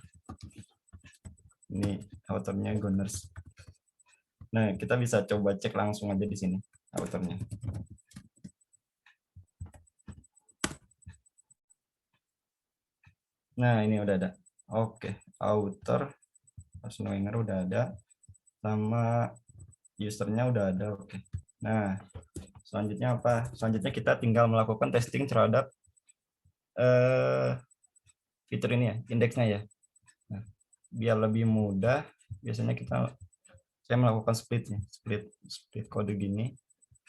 Ini autornya Gunners. Nah, kita bisa coba cek langsung aja di sini autornya. Nah, ini udah ada. Oke, author Swinger udah ada, sama usernya udah ada. Oke. Nah, selanjutnya apa? Selanjutnya kita tinggal melakukan testing terhadap fitur ini ya, indeksnya ya. Nah, biar lebih mudah, biasanya saya melakukan split kode gini,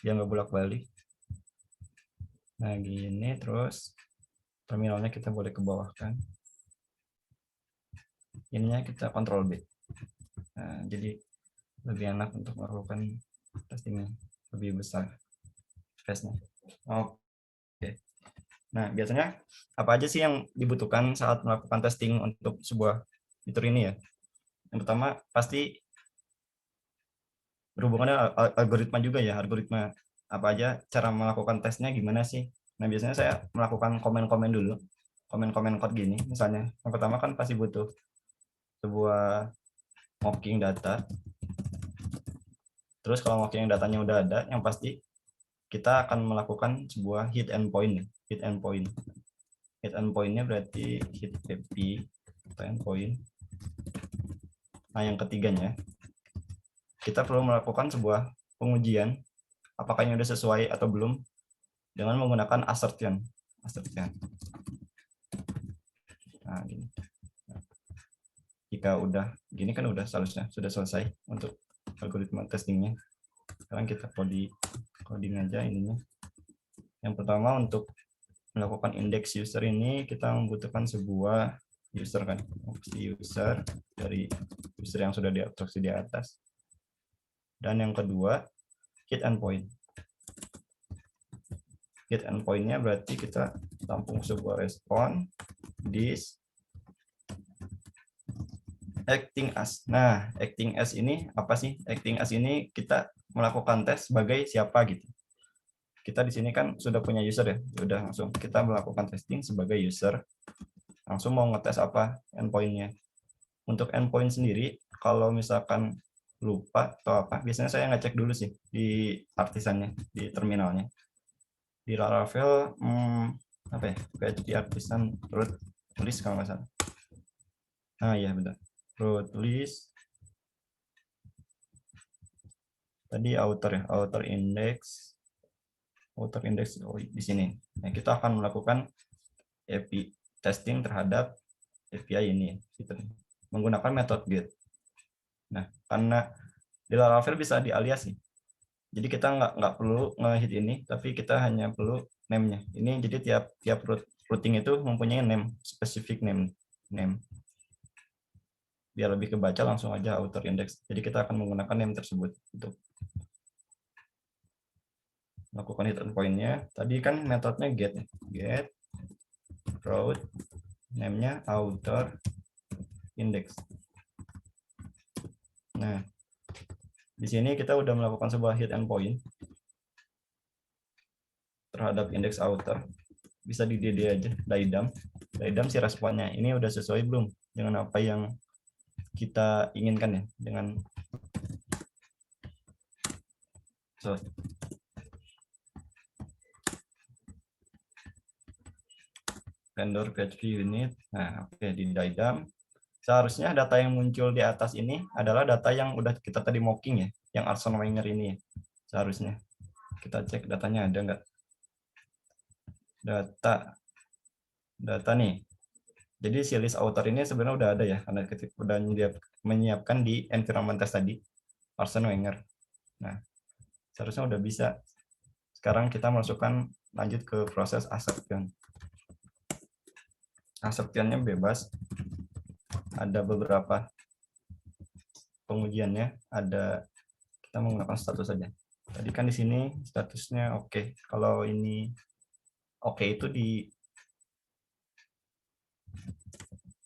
biar nggak bolak-balik. Nah, gini terus terminalnya kita boleh ke bawah kan. Ininya kita Ctrl B. Nah, jadi lebih enak untuk melakukan testingnya, lebih besar space-nya. Oke. Nah, biasanya apa aja sih yang dibutuhkan saat melakukan testing untuk sebuah fitur ini ya? Yang pertama pasti berhubungan dengan algoritma juga ya, algoritma apa aja, cara melakukan tesnya gimana sih. Nah, biasanya saya melakukan komen-komen dulu, komen-komen code gini. Misalnya yang pertama kan pasti butuh sebuah mocking data. Terus kalau mocking datanya udah ada, yang pasti kita akan melakukan sebuah hit endpoint. Hit endpoint-nya berarti hit happy atau endpoint. Nah, yang ketiganya kita perlu melakukan sebuah pengujian apakah ini sudah sesuai atau belum dengan menggunakan assertion. Nah, gini. Jika udah gini kan udah seharusnya sudah selesai untuk algoritma testingnya. Sekarang kita coding aja ininya. Yang pertama, untuk melakukan index user ini kita membutuhkan sebuah user kan, user dari user yang sudah diabstraksi di atas. Dan yang kedua, hit endpoint. Hit endpoint-nya berarti kita tampung sebuah respon this acting as. Nah, acting as ini apa sih? Acting as ini kita melakukan tes sebagai siapa gitu. Kita di sini kan sudah punya user ya. Udah langsung kita melakukan testing sebagai user. Langsung mau ngetes apa endpoint-nya. Untuk endpoint sendiri, kalau misalkan lupa atau apa, biasanya saya ngecek dulu sih di artisannya, di terminalnya. Di Laravel, apa ya? PHP artisan root list kalau nggak salah. Nah ya benar. Root list. Tadi author ya, author index oh, di sini. Nah, kita akan melakukan API testing terhadap API ini gitu. Menggunakan metode get. Nah, karena di Laravel bisa dialias nih. Jadi kita nggak perlu nge-hit ini, tapi kita hanya perlu name-nya. Ini jadi tiap routing itu mempunyai name, specific name. Biar lebih kebaca langsung aja author index. Jadi kita akan menggunakan name tersebut untuk melakukan hit endpoint-nya. Tadi kan metodenya get route, name-nya author index. Nah, di sini kita udah melakukan sebuah hit endpoint terhadap index author. Bisa di DD aja, daidam si responnya. Ini udah sesuai belum dengan apa yang kita inginkan ya, dengan vendor PHP unit. Nah, oke, di daidam. Seharusnya data yang muncul di atas ini adalah data yang udah kita tadi mocking ya, yang Arsene Wenger ini ya. Seharusnya. Kita cek datanya ada nggak. Data nih. Jadi si list author ini sebenarnya udah ada ya, karena ketika udah menyiapkan di environment test tadi, Arsene Wenger. Nah, seharusnya udah bisa. Sekarang kita masukkan lanjut ke proses acceptance. Acceptance-nya bebas. Ada beberapa pengujiannya, ada kita menggunakan status saja. Tadi kan di sini statusnya oke. Kalau ini oke itu di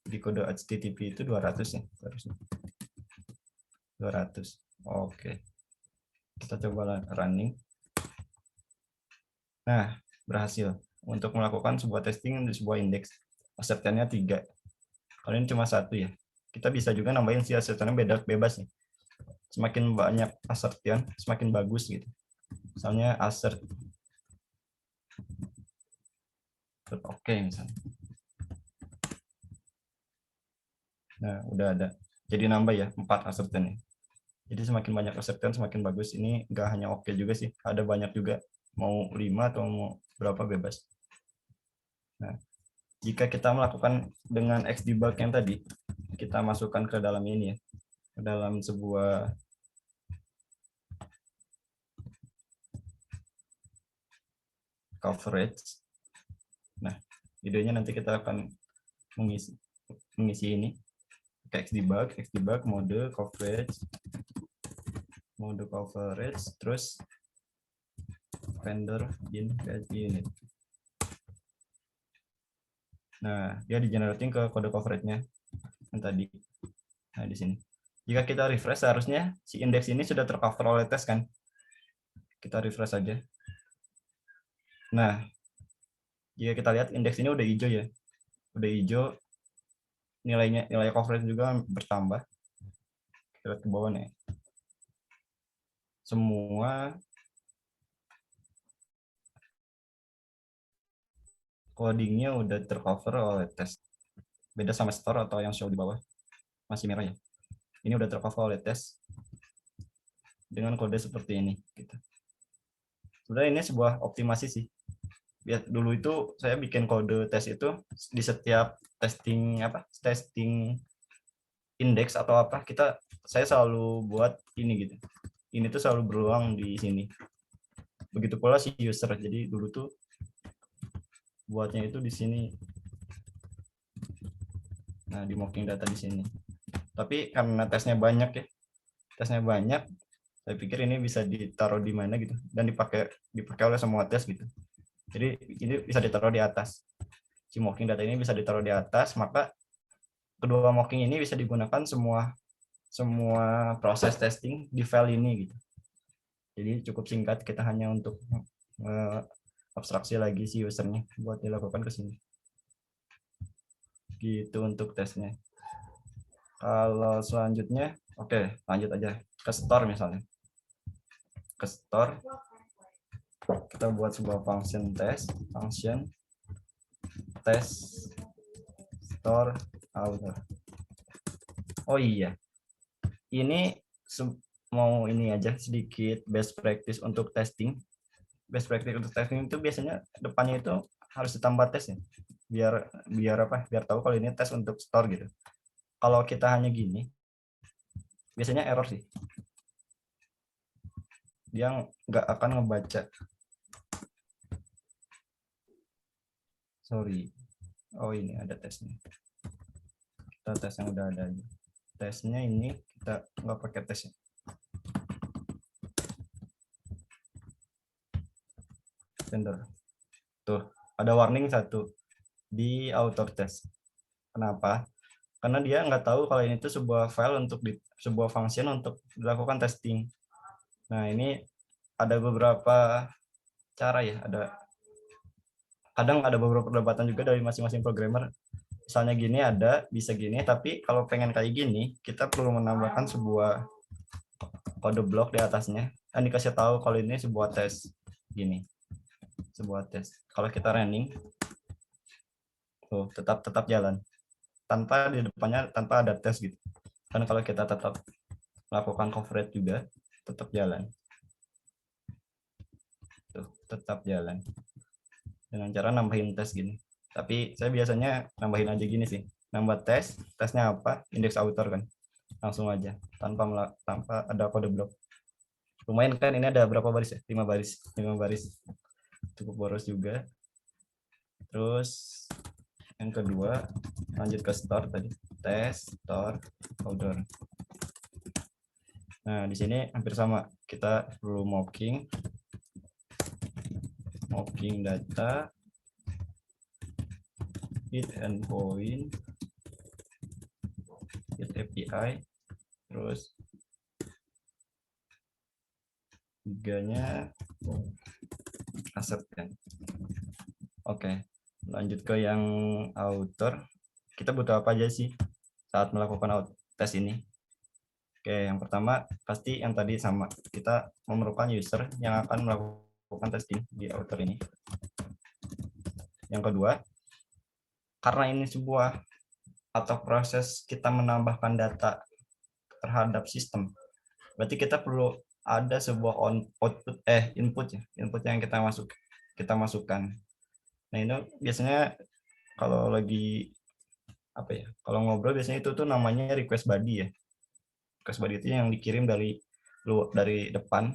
kode HTTP itu 200 ya, harusnya. 200. Oke. Kita coba running. Nah, berhasil untuk melakukan sebuah testing di sebuah indeks. Acceptance-nya 3. Kalau ini cuma 1 ya. Kita bisa juga nambahin si acceptance-nya bebas nih. Semakin banyak assertion, semakin bagus gitu. Misalnya assert oke misalnya. Nah, udah ada. Jadi nambah ya 4 assertion-nya. Jadi semakin banyak assertion semakin bagus. Ini nggak hanya oke juga sih, ada banyak juga. Mau 5 atau mau berapa bebas. Nah, jika kita melakukan dengan Xdebug yang tadi, kita masukkan ke dalam ini ya, ke dalam sebuah coverage. Nah, idenya nanti kita akan mengisi ini pakai Xdebug mode coverage, terus vendor in PHP unit. Nah, dia di-generating ke kode coverage-nya yang tadi. Nah, di sini. Jika kita refresh, seharusnya si indeks ini sudah tercover oleh tes kan. Kita refresh saja. Nah, jika kita lihat indeks ini udah hijau ya. Udah hijau, nilai coverage juga bertambah. Kita lihat ke bawah nih. Semua codingnya udah tercover oleh tes. Beda sama store atau yang show di bawah. Masih merah ya. Ini udah tercover oleh tes dengan kode seperti ini. Gitu. Sebenarnya ini sebuah optimasi sih. Lihat dulu itu saya bikin kode tes itu di setiap testing indeks atau apa saya selalu buat ini gitu. Ini tuh selalu berulang di sini. Begitu pula si user. Jadi dulu tuh buatnya itu di sini. Nah, di mocking data di sini. Tapi karena tesnya banyak ya. Saya pikir ini bisa ditaruh di mana gitu dan dipakai oleh semua tes gitu. Jadi ini bisa ditaruh di atas. Si mocking data ini bisa ditaruh di atas, maka kedua mocking ini bisa digunakan semua proses testing di file ini gitu. Jadi cukup singkat, kita hanya untuk abstraksi lagi si usernya buat dilakukan ke sini. Gitu untuk tesnya. Kalau selanjutnya, oke, lanjut aja ke store misalnya. Ke store, kita buat sebuah function test store outer. Oh iya, ini mau ini aja sedikit best practice untuk testing. Best practice untuk testing itu biasanya depannya itu harus ditambah tes ya, biar apa? Biar tahu kalau ini tes untuk store gitu. Kalau kita hanya gini, biasanya error sih. Dia nggak akan ngebaca. Sorry. Oh ini ada tesnya. Kita tes yang udah ada aja. Tesnya ini kita nggak pakai tes ya. Sender. Tuh, ada warning satu di auto test. Kenapa? Karena dia nggak tahu kalau ini tuh sebuah file untuk sebuah function untuk dilakukan testing. Nah, ini ada beberapa cara ya. Kadang ada beberapa perdebatan juga dari masing-masing programmer. Misalnya gini bisa gini, tapi kalau pengen kayak gini, kita perlu menambahkan sebuah kode blok di atasnya. Dan dikasih tahu kalau ini sebuah tes. Gini. Sebuah tes. Kalau kita running, tuh tetap jalan. Tanpa di depannya tanpa ada tes gitu. Kan kalau kita tetap melakukan coverage juga tetap jalan. Tuh, tetap jalan. Dengan cara nambahin tes gini. Tapi saya biasanya nambahin aja gini sih. Nambah tesnya apa? Index outer kan. Langsung aja tanpa ada kode blok. Lumayan kan, ini ada berapa baris ya? 5 baris. 5 baris. Cukup boros juga. Terus yang kedua, lanjut ke store tadi. Test, store, outer. Nah, di sini hampir sama. Kita perlu mocking data, get endpoint, get API, terus tiganya accept kan. Oke, lanjut ke yang outer. Kita butuh apa aja sih saat melakukan tes ini? Oke, yang pertama pasti yang tadi sama. Kita memerlukan user yang akan melakukan testing di outer ini. Yang kedua, karena ini sebuah atau proses kita menambahkan data terhadap sistem, berarti kita perlu ada sebuah input yang kita masukkan. Nah, ini biasanya kalau lagi kalau ngobrol biasanya itu tuh namanya request body ya. Request body itu yang dikirim dari depan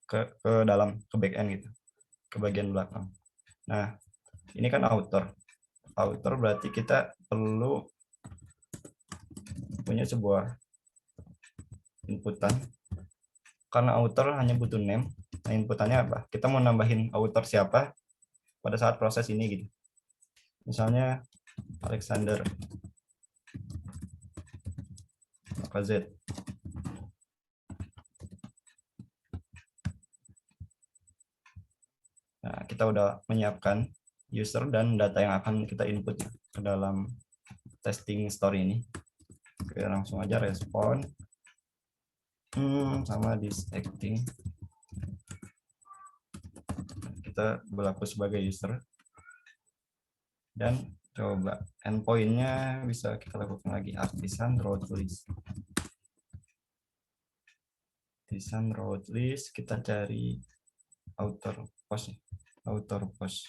ke dalam, ke back end gitu, ke bagian belakang. Nah, ini kan outer berarti kita perlu punya sebuah inputan. Karena outer hanya butuh name, nah inputannya apa? Kita mau nambahin outer siapa pada saat proses ini gitu. Misalnya Alexander KZ. Nah, kita udah menyiapkan user dan data yang akan kita input ke dalam testing story ini. Oke, langsung aja respon. Sama disacting. Kita berlaku sebagai user. Dan coba endpoint-nya bisa kita lakukan lagi, artisan route list. Artisan route list, kita cari outer post.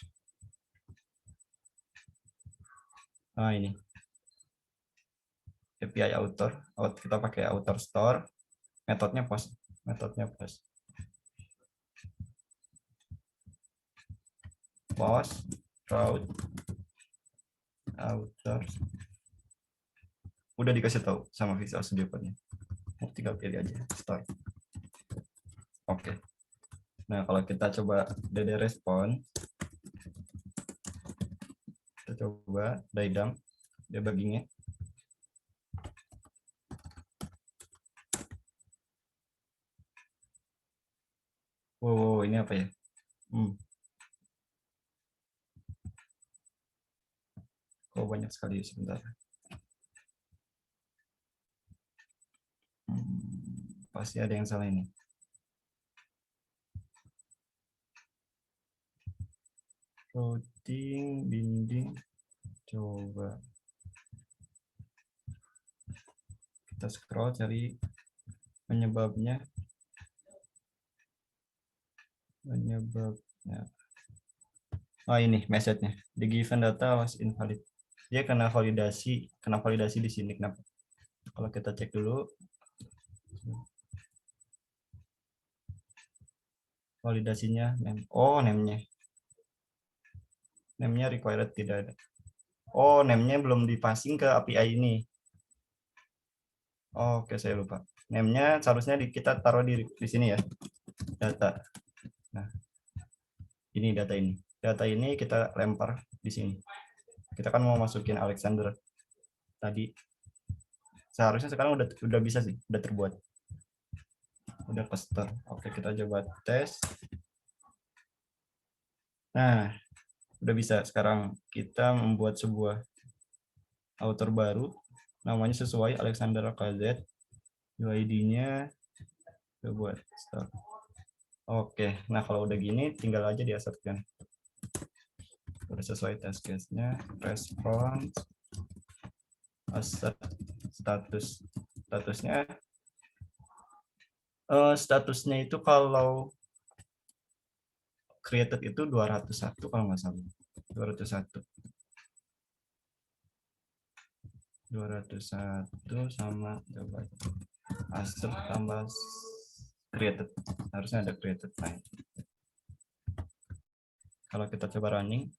Nah, ini API outer, kita pakai outer store, metodenya post. Post route outer. Udah dikasih tahu sama Visual Studio Code-nya. Tinggal pilih aja store. Oke. Nah, kalau kita coba DD respon, kita coba DDump debugging-nya. Wow, ini apa ya? Oh, banyak sekali sebentar. Pasti ada yang salah ini. Routing, binding, coba. Kita scroll cari penyebabnya. Oh, ini message-nya. The given data was invalid. Dia kena validasi di sini. Kenapa? Kalau kita cek dulu, validasinya name. Oh, name-nya. Name-nya required tidak ada. Oh, name-nya belum dipasing ke API ini. Oh, oke, saya lupa. Name-nya seharusnya kita taruh di sini ya. Data. Nah, ini data ini. Data ini kita lempar di sini. Kita kan mau masukin Alexander tadi. Seharusnya sekarang udah bisa sih, udah terbuat. Udah cluster. Oke, kita coba tes. Nah, udah bisa. Sekarang kita membuat sebuah author baru. Namanya sesuai Alexander KZ. UID-nya kita buat start. Oke, nah kalau udah gini tinggal aja diasertkan. Udah sesuai test case-nya, response, assert, statusnya itu kalau created itu 201 kalau nggak salah. 201 sama coba assert tambah created. Harusnya ada created. Kalau kita coba running,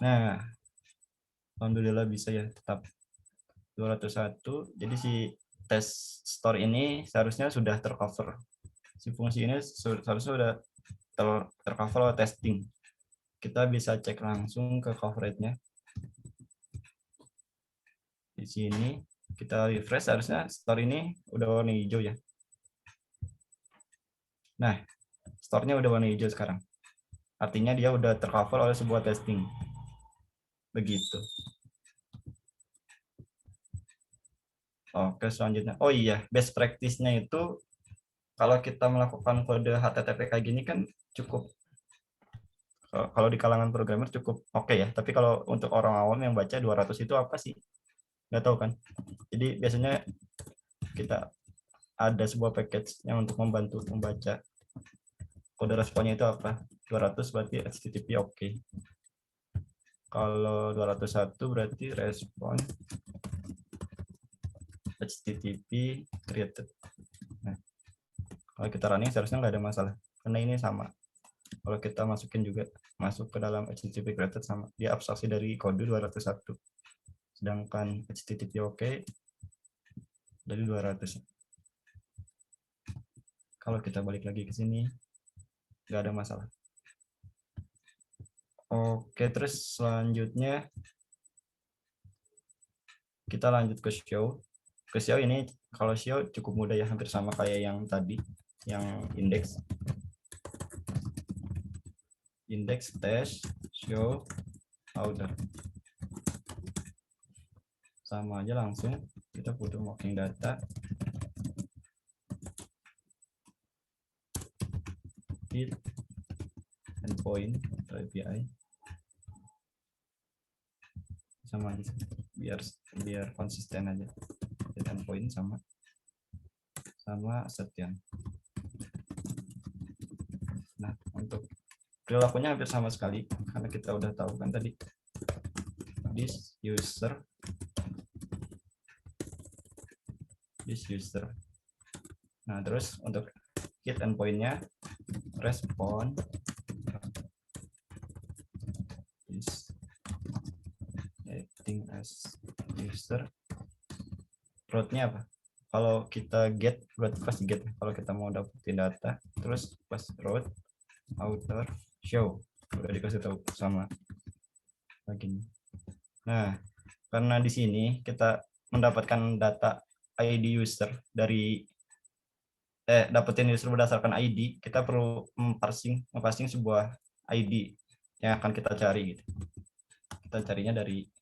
nah alhamdulillah bisa ya, tetap 201. Jadi si test store ini seharusnya sudah tercover. Si fungsi ini seharusnya sudah tercover oleh testing. Kita bisa cek langsung ke coverage-nya. Di sini kita refresh, harusnya store ini udah warna hijau ya. Nah, store-nya udah warna hijau sekarang. Artinya dia udah tercover oleh sebuah testing. Begitu. Oke, selanjutnya. Oh iya, best practice-nya itu kalau kita melakukan kode HTTP kayak gini kan cukup, kalau di kalangan programmer cukup oke ya. Tapi kalau untuk orang awam yang baca 200 itu apa sih? Nggak tahu kan. Jadi biasanya kita ada sebuah package yang untuk membantu membaca kode responnya itu apa. 200 berarti HTTP oke. Kalau 201 berarti respon HTTP created. Nah, kalau kita running seharusnya nggak ada masalah karena ini sama. Kalau kita masukin juga masuk ke dalam HTTP created sama, dia abstraksi dari kode 201. Sedangkan HTTP oke dari 200. Kalau kita balik lagi ke sini nggak ada masalah. Oke, terus selanjutnya kita lanjut ke show. Ke show ini, kalau show cukup mudah ya, hampir sama kayak yang tadi, yang index. Index test show outer. Sama aja langsung kita butuh mocking data. Hit endpoint atau API. Sama aja biar konsisten aja. Hit endpoint sama setian. Nah, untuk perilakunya hampir sama sekali karena kita udah tahu kan tadi this user. Nah, terus untuk hit endpoint-nya respond is acting as user. Route-nya apa? Kalau kita get, berarti pasti get. Kalau kita mau dapetin data, terus pas route outer show udah dikasih tahu sama lagi. Nah, karena di sini kita mendapatkan data ID user dari dapetin user berdasarkan ID, kita perlu nge-parsing sebuah ID yang akan kita cari gitu. Kita carinya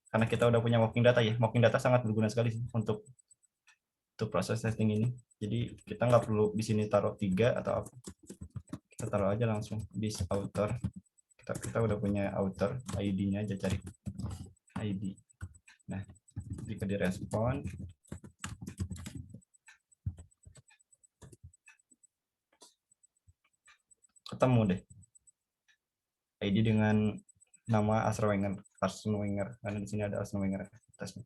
karena kita udah punya mocking data ya. Mocking data sangat berguna sekali sih untuk proses testing ini. Jadi kita nggak perlu di sini taruh 3 atau apa. Kita taruh aja langsung di author. Kita udah punya author, ID-nya aja cari ID. Nah, jika direspon, ketemu deh ID dengan nama Arsene Wenger, karena di sini ada Arsene Wenger tesnya.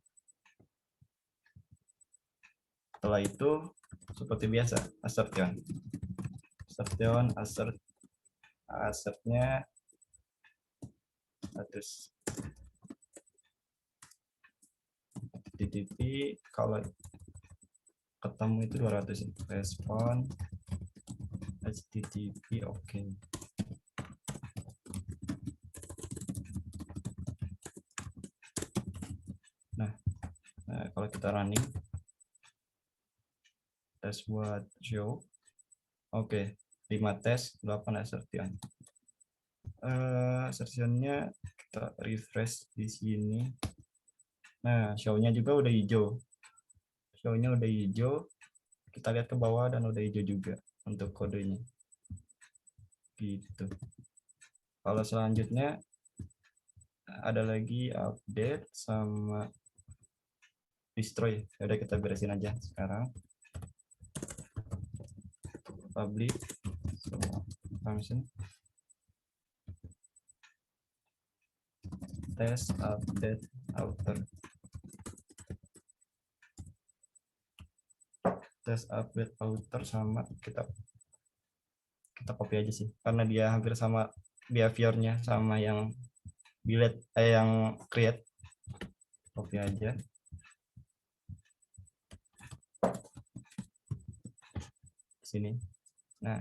Setelah itu seperti biasa assertion assertnya status HTTP, kalau ketemu itu 200 ya. Respon HTTP oke. Nah, kalau kita running tes buat show, oke, 5 tes, 8 assertion. Assertionnya kita refresh di sini. Nah, show-nya juga udah hijau. Show-nya udah hijau. Kita lihat ke bawah dan udah hijau juga untuk kodenya. Gitu. Kalau selanjutnya ada lagi update sama destroy. Udah kita beresin aja sekarang. Public semua function test update outer. Test update outer sama kita copy aja sih, karena dia hampir sama behavior-nya sama yang delete yang create. Copy aja. Sini. Nah,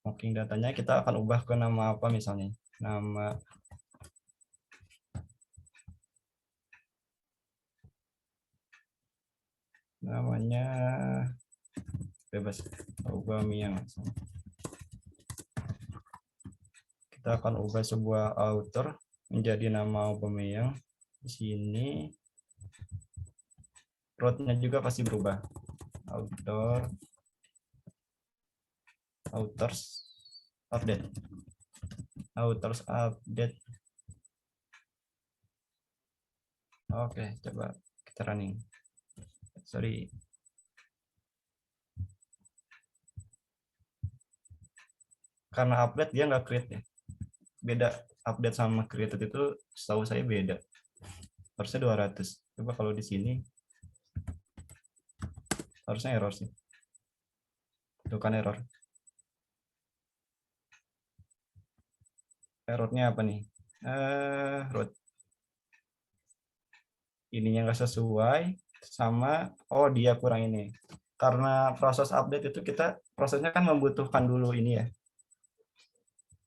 mocking datanya kita akan ubah ke nama apa misalnya? Namanya bebas, Aubameyang. Kita akan ubah sebuah author menjadi nama Aubameyang. Di sini root-nya juga pasti berubah. Authors update. Oke, coba kita running. Sorry. Karena update dia nggak create ya. Beda update sama created itu setahu saya beda. Harusnya 200. Coba kalau di sini harusnya error sih. Itu kan error. Errornya apa nih? Root. Ininya nggak sesuai sama, dia kurang ini. Karena proses update itu prosesnya kan membutuhkan dulu ini ya.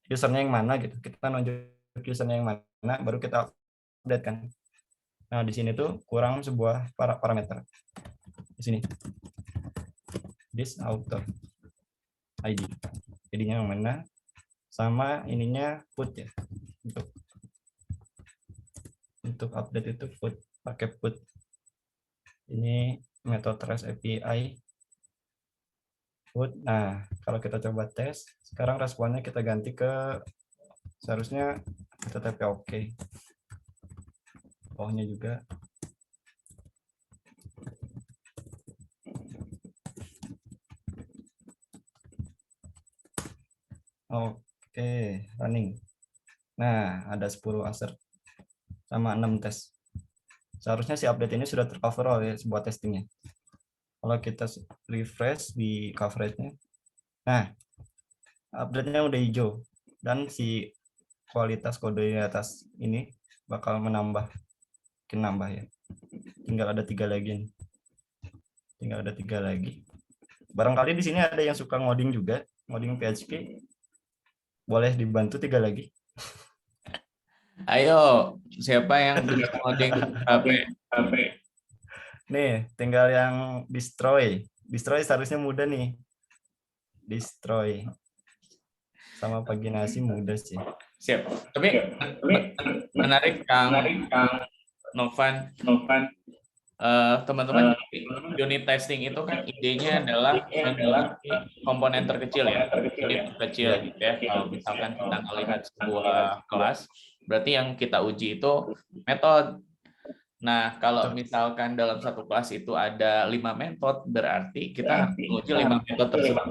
Usernya yang mana gitu. Kita nunjuk usernya yang mana, baru kita update kan. Nah, di sini tuh kurang sebuah parameter. Di sini. This author ID. ID-nya yang mana? Sama ininya put ya. Untuk update itu put, pakai put. Ini metode REST API put. Nah, kalau kita coba tes, sekarang responnya kita ganti ke seharusnya HTTP oke. Bawahnya juga. Oke, running. Nah, ada 10 assert sama 6 tes. Seharusnya si update ini sudah tercover oleh sebuah testingnya. Kalau kita refresh di coverage-nya, nah, update-nya udah hijau. Dan si kualitas kode di atas ini bakal menambah. Mungkin nambah ya. Tinggal ada 3 lagi. Barangkali di sini ada yang suka ngoding juga. Ngoding PHP. Boleh dibantu 3 lagi. Ayo, siapa yang bisa ngoding HP? Nih, tinggal yang destroy. Destroy seharusnya mudah nih. destroy. Sama paginasi mudah sih. Siap. Tapi menarik Kang Novan. Teman-teman, unit testing itu kan idenya adalah memiliki komponen terkecil ya. Unit terkecil gitu ya. Kalau misalkan kita melihat sebuah kelas, berarti yang kita uji itu metode. Nah, kalau misalkan dalam satu kelas itu ada 5 metode, berarti kita harus menguji 5 metode tersebut.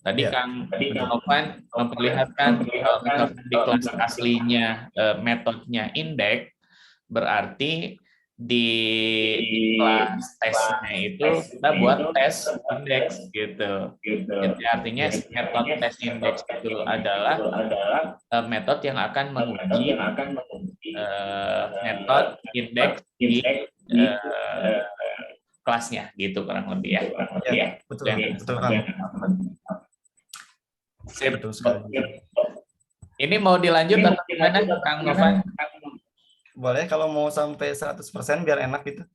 Tadi Kang Novan memperlihatkan kalau misalkan di kelas aslinya metodenya indeks, berarti di kelas tesnya itu kita buat tes indeks gitu. Jadi artinya metode tes indeks itu adalah metode yang akan menguji metode indeks di kelasnya gitu kurang lebih ya. Ya, betul Kang. Betul sekali. Ini mau dilanjut atau gimana Kang Novan? Boleh kalau mau sampai 100% biar enak gitu.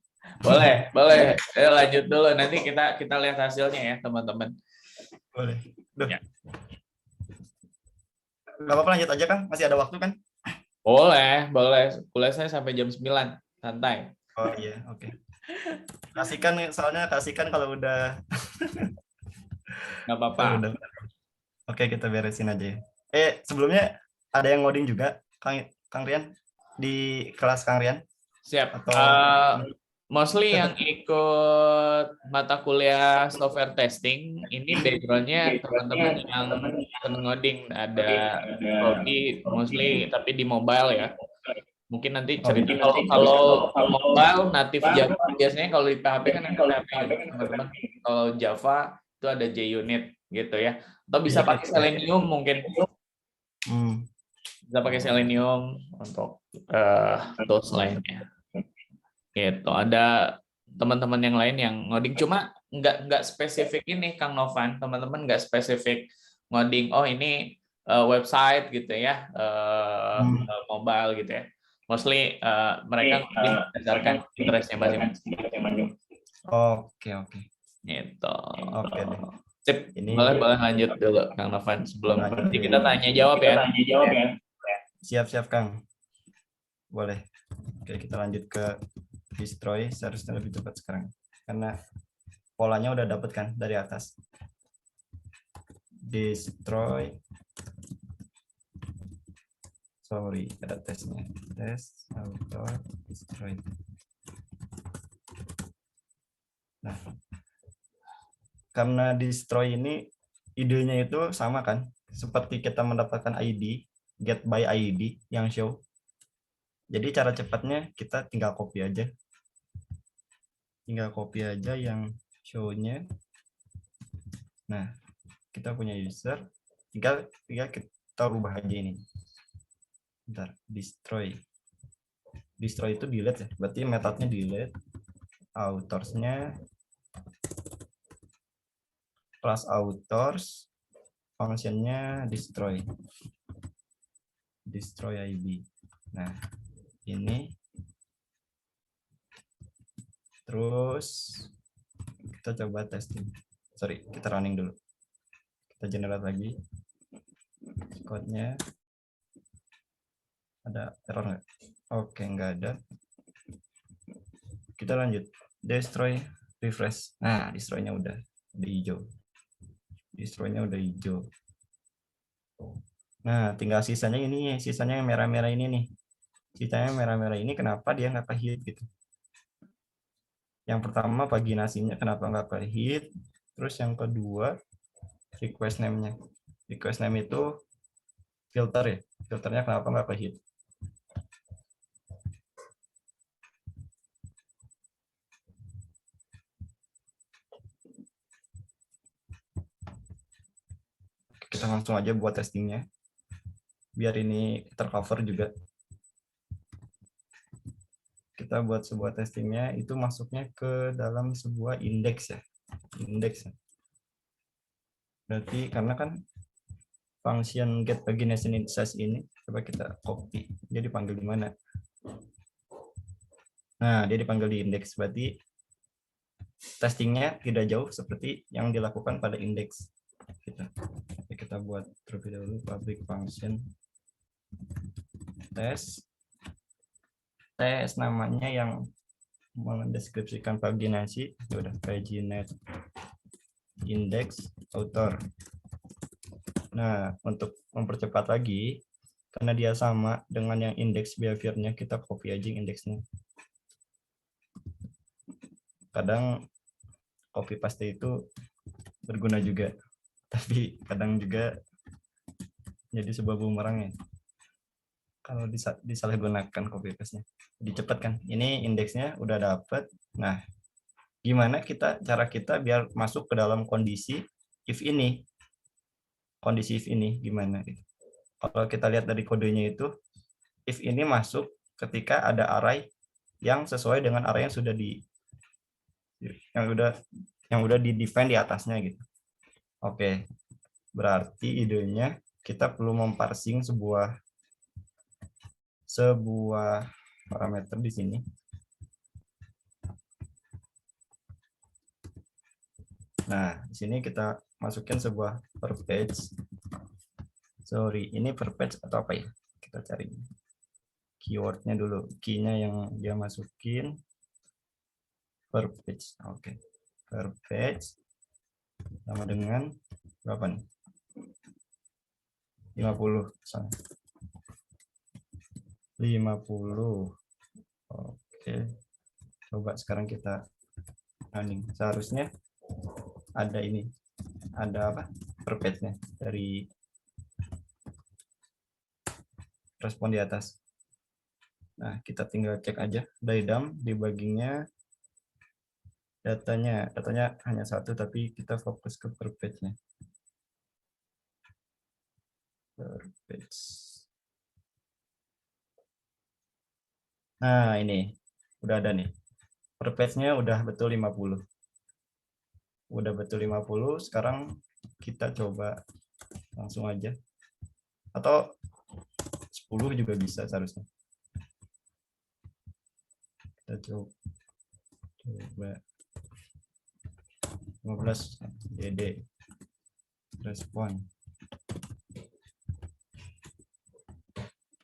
Boleh. Lanjut dulu, nanti kita lihat hasilnya ya teman-teman. Boleh. Ya. Gak apa-apa lanjut aja Kang, masih ada waktu kan? Boleh. Kuliah saya sampai jam 9, santai. Oh iya, oke. Kasihkan kalau udah. Nggak apa-apa. Oke, kita beresin aja. Sebelumnya ada yang ngoding juga, Kang Rian? Di kelas Kang Rian? Siap. Atau Mostly yang ikut mata kuliah software testing, ini background-nya teman-teman yang seneng ngoding. Ada Robi, mostly tapi di mobile ya. Mungkin nanti cerita kalau mobile native Java biasanya kalau di PHP kan ada PHP Unit teman-teman. Kalau Java itu ada JUnit gitu ya. Atau bisa pakai Selenium mungkin. Bisa pakai Selenium untuk tools lainnya. Gitu. Ada teman-teman yang lain yang ngoding, cuma nggak spesifik ini Kang Novan. Teman-teman nggak spesifik ngoding. Oh ini website gitu ya, mobile gitu ya. Mostly mereka berdasarkan interestnya masing-masing. Oke. Gitu. Oke deh. Sip. Boleh lanjut dulu Kang Novan sebelum nanti kita tanya jawab ya. Siap Kang. Boleh. Oke, kita lanjut ke destroy. Seharusnya lebih cepat sekarang karena polanya udah dapet kan dari atas. Destroy. Sorry, ada tesnya. Tes auto destroy. Nah, karena destroy ini idenya itu sama kan, seperti kita mendapatkan ID, get by ID yang show. Jadi cara cepatnya kita tinggal copy aja. Yang show-nya. Nah, kita punya user, tinggal kita rubah aja ini. Bentar, destroy itu delete ya, berarti metodenya delete, autorsnya plus authors, functionnya destroy ID. Nah ini terus kita coba testing, kita running dulu, kita generate lagi code-nya. Ada error nggak? Oke, nggak ada. Kita lanjut. Destroy, refresh. Nah, destroy-nya udah hijau. Nah, tinggal sisanya ini, sisanya yang merah-merah ini nih. Sisanya merah-merah ini kenapa dia nggak ke-hit gitu? Yang pertama paginasinya kenapa nggak ke-hit? Terus yang kedua request name-nya. Request name itu filter ya. Filternya kenapa nggak ke-hit? Kita langsung aja buat testingnya biar ini tercover juga. Kita buat sebuah testingnya itu masuknya ke dalam sebuah indeks ya, berarti karena kan function get pagination index ini, coba kita copy, dia dipanggil di mana? Nah, dia dipanggil di indeks, berarti testingnya tidak jauh seperti yang dilakukan pada indeks. kita buat terlebih dahulu public function tes namanya yang mendeskripsikan paginasi. Ya udah, paginate index author. Nah, untuk mempercepat lagi, karena dia sama dengan yang indeks behaviornya, kita copy aja indeksnya. Kadang copy paste itu berguna juga, tapi kadang juga jadi sebuah bumerang ya kalau disalahgunakan copy paste-nya. Jadi cepat kan, ini indeksnya udah dapet. Nah, gimana cara kita biar masuk ke dalam kondisi if ini, gimana gitu. Kalau kita lihat dari kodenya itu, if ini masuk ketika ada array yang sesuai dengan array yang udah di define di atasnya gitu. Oke, berarti idenya kita perlu memparsing sebuah parameter di sini. Nah, di sini kita masukin sebuah per page. Sorry, ini per page atau apa ya? Kita cari keywordnya dulu, key-nya yang dia masukin per page. Oke, per page sama dengan berapa nih? 50. 50. Oke, coba sekarang kita running. Seharusnya ada ini, ada apa? Per page-nya dari respon di atas. Nah, kita tinggal cek aja dari DAM debuggingnya, datanya hanya satu, tapi kita fokus ke per page-nya. Per page. Nah, ini udah ada nih. Per page-nya udah betul 50. Udah betul 50, sekarang kita coba langsung aja. Atau 10 juga bisa seharusnya. Kita coba 15 DD respon.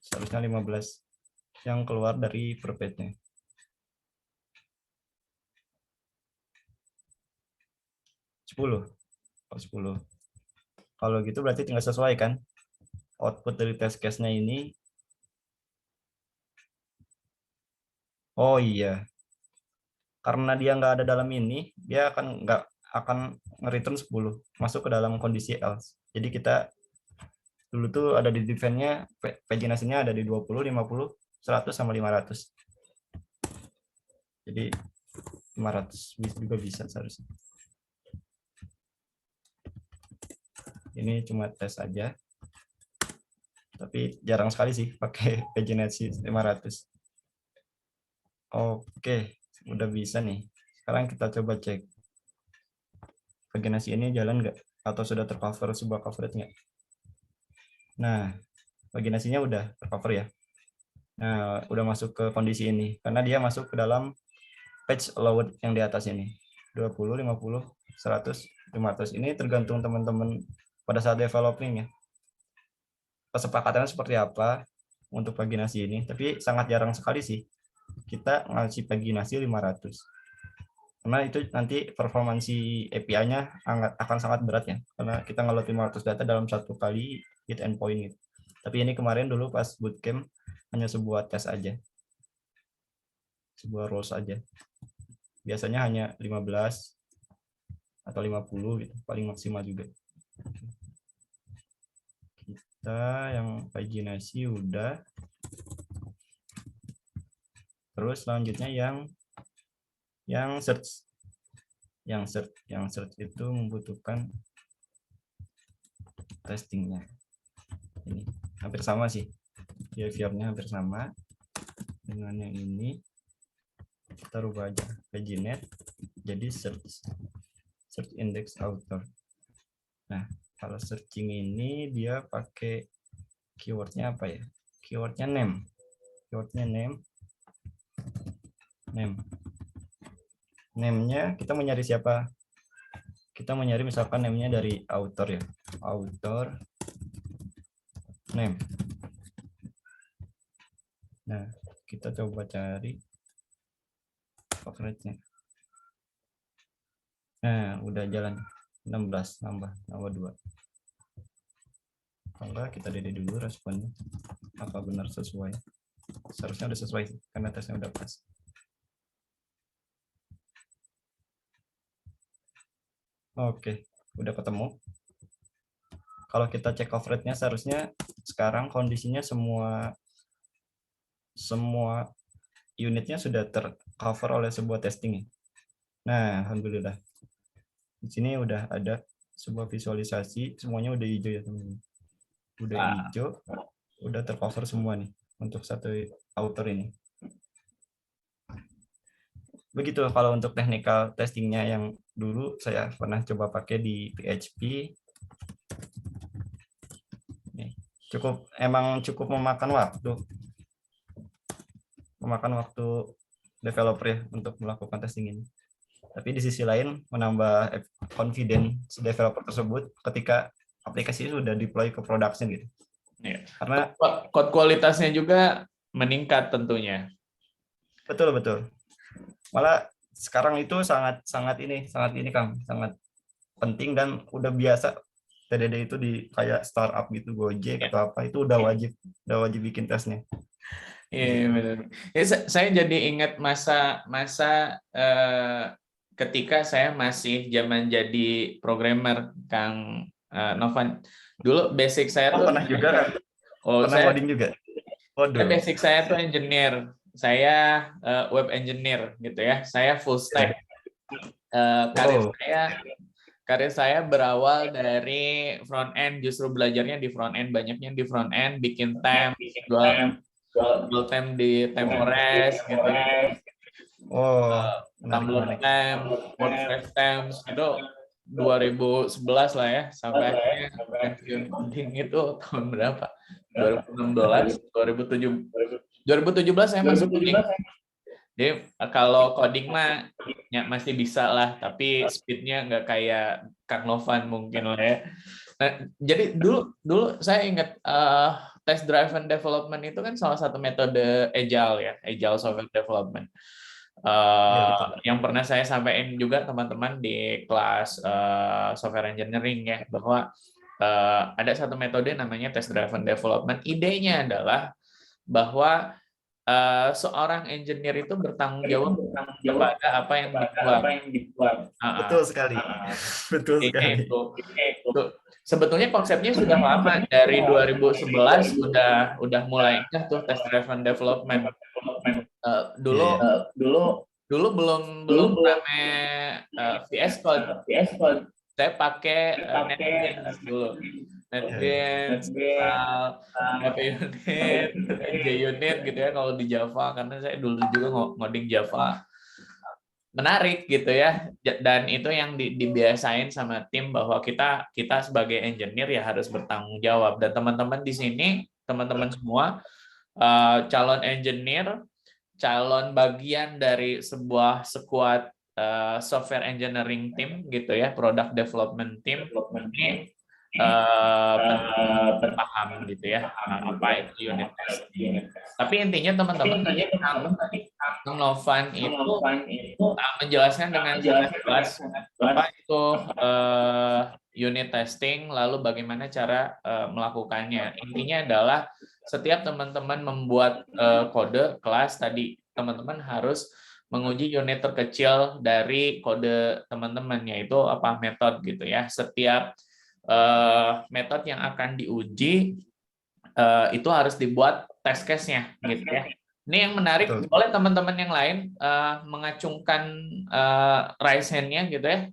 Seharusnya 15 yang keluar dari per page-nya. 10. Oh, 10. Kalau gitu berarti tinggal sesuaikan output dari test case-nya ini. Oh iya, karena dia nggak ada dalam ini, dia nggak akan nge-return 10, masuk ke dalam kondisi else. Jadi kita dulu tuh ada di define-nya, paginasinya ada di 20, 50, 100, sama 500. Jadi 500 juga bisa seharusnya. Ini cuma tes aja. Tapi jarang sekali sih pakai paginasi 500. Oke, udah bisa nih. Sekarang kita coba cek paginasi ini jalan nggak, atau sudah tercover sebuah coverage nggak. Nah, paginasinya udah tercover ya. Nah, udah masuk ke kondisi ini karena dia masuk ke dalam page allowed yang di atas ini. 20, 50, 100, 500. Ini tergantung teman-teman pada saat developing ya. Kesepakatannya seperti apa untuk paginasi ini, tapi sangat jarang sekali sih kita ngasih paginasi 500. Karena itu nanti performansi API-nya akan sangat berat ya, karena kita ngeload 500 data dalam satu kali hit endpoint gitu. Tapi ini kemarin dulu pas bootcamp hanya sebuah tes aja, sebuah roles aja. Biasanya hanya 15 atau 50 gitu, paling maksimal juga. Kita yang paginasi udah. Terus selanjutnya yang search. Yang search itu membutuhkan testingnya. Ini hampir sama sih. Behavior-nya hampir sama dengan yang ini. Kita rubah aja paginate jadi search index author. Nah, kalau searching ini dia pakai keywordnya apa ya? Keywordnya name. Keywordnya name. Name-nya kita mau nyari siapa? kita mau nyari misalkan namanya dari author ya, author name. Nah, kita coba cari coverage-nya. Nah, udah jalan 16, nambah 2. Kalau enggak, kita lihat dulu responnya. Apa benar sesuai? Seharusnya udah sesuai sih, karena tesnya udah pas. Oke, udah ketemu. Kalau kita cek coverage-nya, seharusnya sekarang kondisinya semua unitnya sudah tercover oleh sebuah testing. Nah, alhamdulillah. Di sini udah ada sebuah visualisasi, semuanya udah hijau ya teman-teman. Udah hijau, udah tercover semua nih untuk satu author ini. Begitu kalau untuk technical testingnya yang dulu saya pernah coba pakai di PHP. Emang cukup memakan waktu developer ya untuk melakukan testing ini. Tapi di sisi lain menambah confidence developer tersebut ketika aplikasi sudah deploy ke production gitu. Ya. Karena code kualitasnya juga meningkat tentunya. Betul. Malah sekarang itu sangat ini Kang, sangat penting dan udah biasa TDD itu di kayak startup gitu, Gojek atau apa itu udah wajib bikin tesnya. Iya benar. Ya, saya jadi ingat masa ketika saya masih zaman jadi programmer, Kang Novan. Dulu basic saya tuh pernah juga kan? Pernah coding juga? Basic saya tuh engineer. Saya web engineer gitu ya. Saya full stack. Karir saya berawal dari front end, justru belajarnya di front end, banyaknya di front end, bikin tem, jual tem di Temforest gitu. Tumblr tem, WordPress tem, itu 2011 lah ya, sampai akhirnya pensiun coding itu tahun berapa? 2016, 2017 saya masuk coding. Jadi kalau coding mah ya masih bisa lah, tapi speednya nggak kayak Kang Novan mungkin lah ya. Nah, jadi dulu saya ingat test driven development itu kan salah satu metode agile ya, agile software development. Yang pernah saya sampaikan juga teman-teman di kelas software engineering ya, bahwa ada satu metode namanya test driven development. Idenya adalah bahwa seorang engineer itu bertanggung jawab kepada apa yang dibuat. Betul sekali. Itu. Sebetulnya konsepnya sudah lama, dari 2011 udah mulai tuh test driven development. Dulu belum namanya VS Code. Saya pakai NetBeans dulu. NetBeans, JUnit, JUnit gitu ya kalau di Java, karena saya dulu juga ngoding Java. Menarik gitu ya, dan itu yang dibiasain sama tim bahwa kita sebagai engineer ya harus bertanggung jawab. Dan teman-teman di sini, teman-teman semua calon engineer, calon bagian dari sebuah squad software engineering team gitu ya, product development team ini paham gitu ya apa itu unit testing. Tapi intinya teman-teman tadi Kang Novan itu menjelaskan dengan sangat jelas apa itu unit testing, lalu bagaimana cara melakukannya. Intinya adalah setiap teman-teman membuat kode kelas tadi, teman-teman harus menguji unit terkecil dari kode teman-teman, yaitu apa, metode gitu ya. Setiap metode yang akan diuji itu harus dibuat test case-nya gitu ya. Ini yang menarik, boleh teman-teman yang lain mengacungkan raise hand-nya gitu ya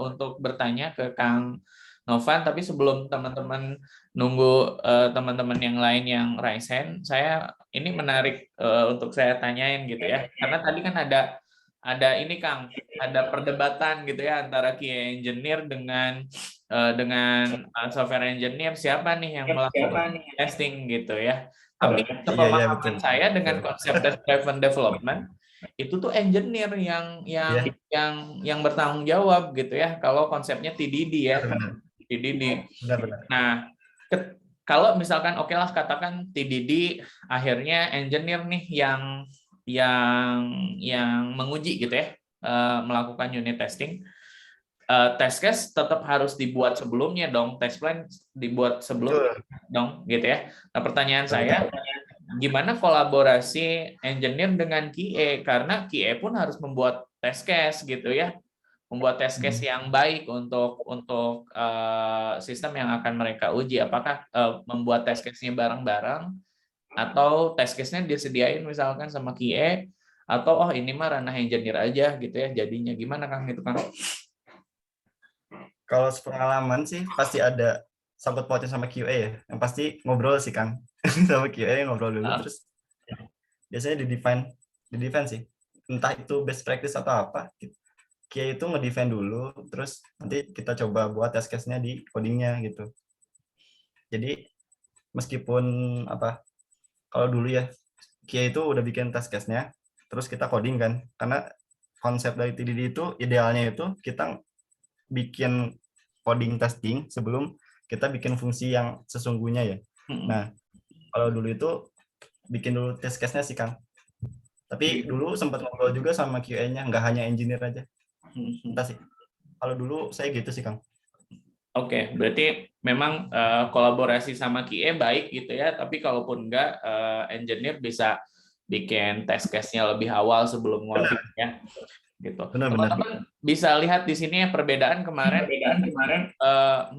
untuk bertanya ke Kang Novan. Tapi sebelum teman-teman nunggu teman-teman yang lain yang raise hand, saya ini menarik untuk saya tanyain gitu ya. Karena tadi kan ada ini Kang, ada perdebatan gitu ya antara QA engineer dengan software engineer, siapa nih yang melakukan testing gitu ya. Tapi pemahaman saya dengan konsep test driven development itu tuh engineer yang Iya. yang bertanggung jawab gitu ya. Kalau konsepnya TDD ya, Benar, TDD. benar. Nah, kalau misalkan oke lah katakan TDD akhirnya engineer nih yang menguji gitu ya, melakukan unit testing. Test case tetap harus dibuat sebelumnya dong, test plan dibuat sebelumnya Betul. dong gitu ya. Nah, pertanyaan Betul, saya, betul. gimana kolaborasi engineer dengan QA, karena QA pun harus membuat test case gitu ya, membuat test case yang baik untuk sistem yang akan mereka uji. Apakah membuat test case-nya bareng-bareng atau test case-nya disediain misalkan sama QA, atau oh ini mah ranah engineer aja gitu ya jadinya. Gimana Kang itu Kang? Kalau sepengalaman sih pasti ada sangkut pautnya sama QA ya. Yang pasti ngobrol sih Kang. Sama QA ngobrol dulu, terus biasanya di-define sih. Entah itu best practice atau apa. QA itu nge-define dulu, terus nanti kita coba buat test case-nya di coding-nya gitu. Jadi meskipun apa, kalau dulu ya QA itu udah bikin test case-nya, terus kita coding kan. Karena konsep dari TDD itu idealnya itu kita bikin coding testing sebelum kita bikin fungsi yang sesungguhnya ya. Nah, kalau dulu itu bikin dulu test case-nya sih Kang. Tapi dulu sempat ngobrol juga sama QA-nya, nggak hanya engineer aja. Entah sih. Kalau dulu saya gitu sih Kang. Oke, berarti memang kolaborasi sama QA baik gitu ya, tapi kalaupun enggak, engineer bisa bikin test case-nya lebih awal sebelum ngoding ya. Gitu. Benar-benar. Teman-teman bisa lihat di sini ya perbedaan kemarin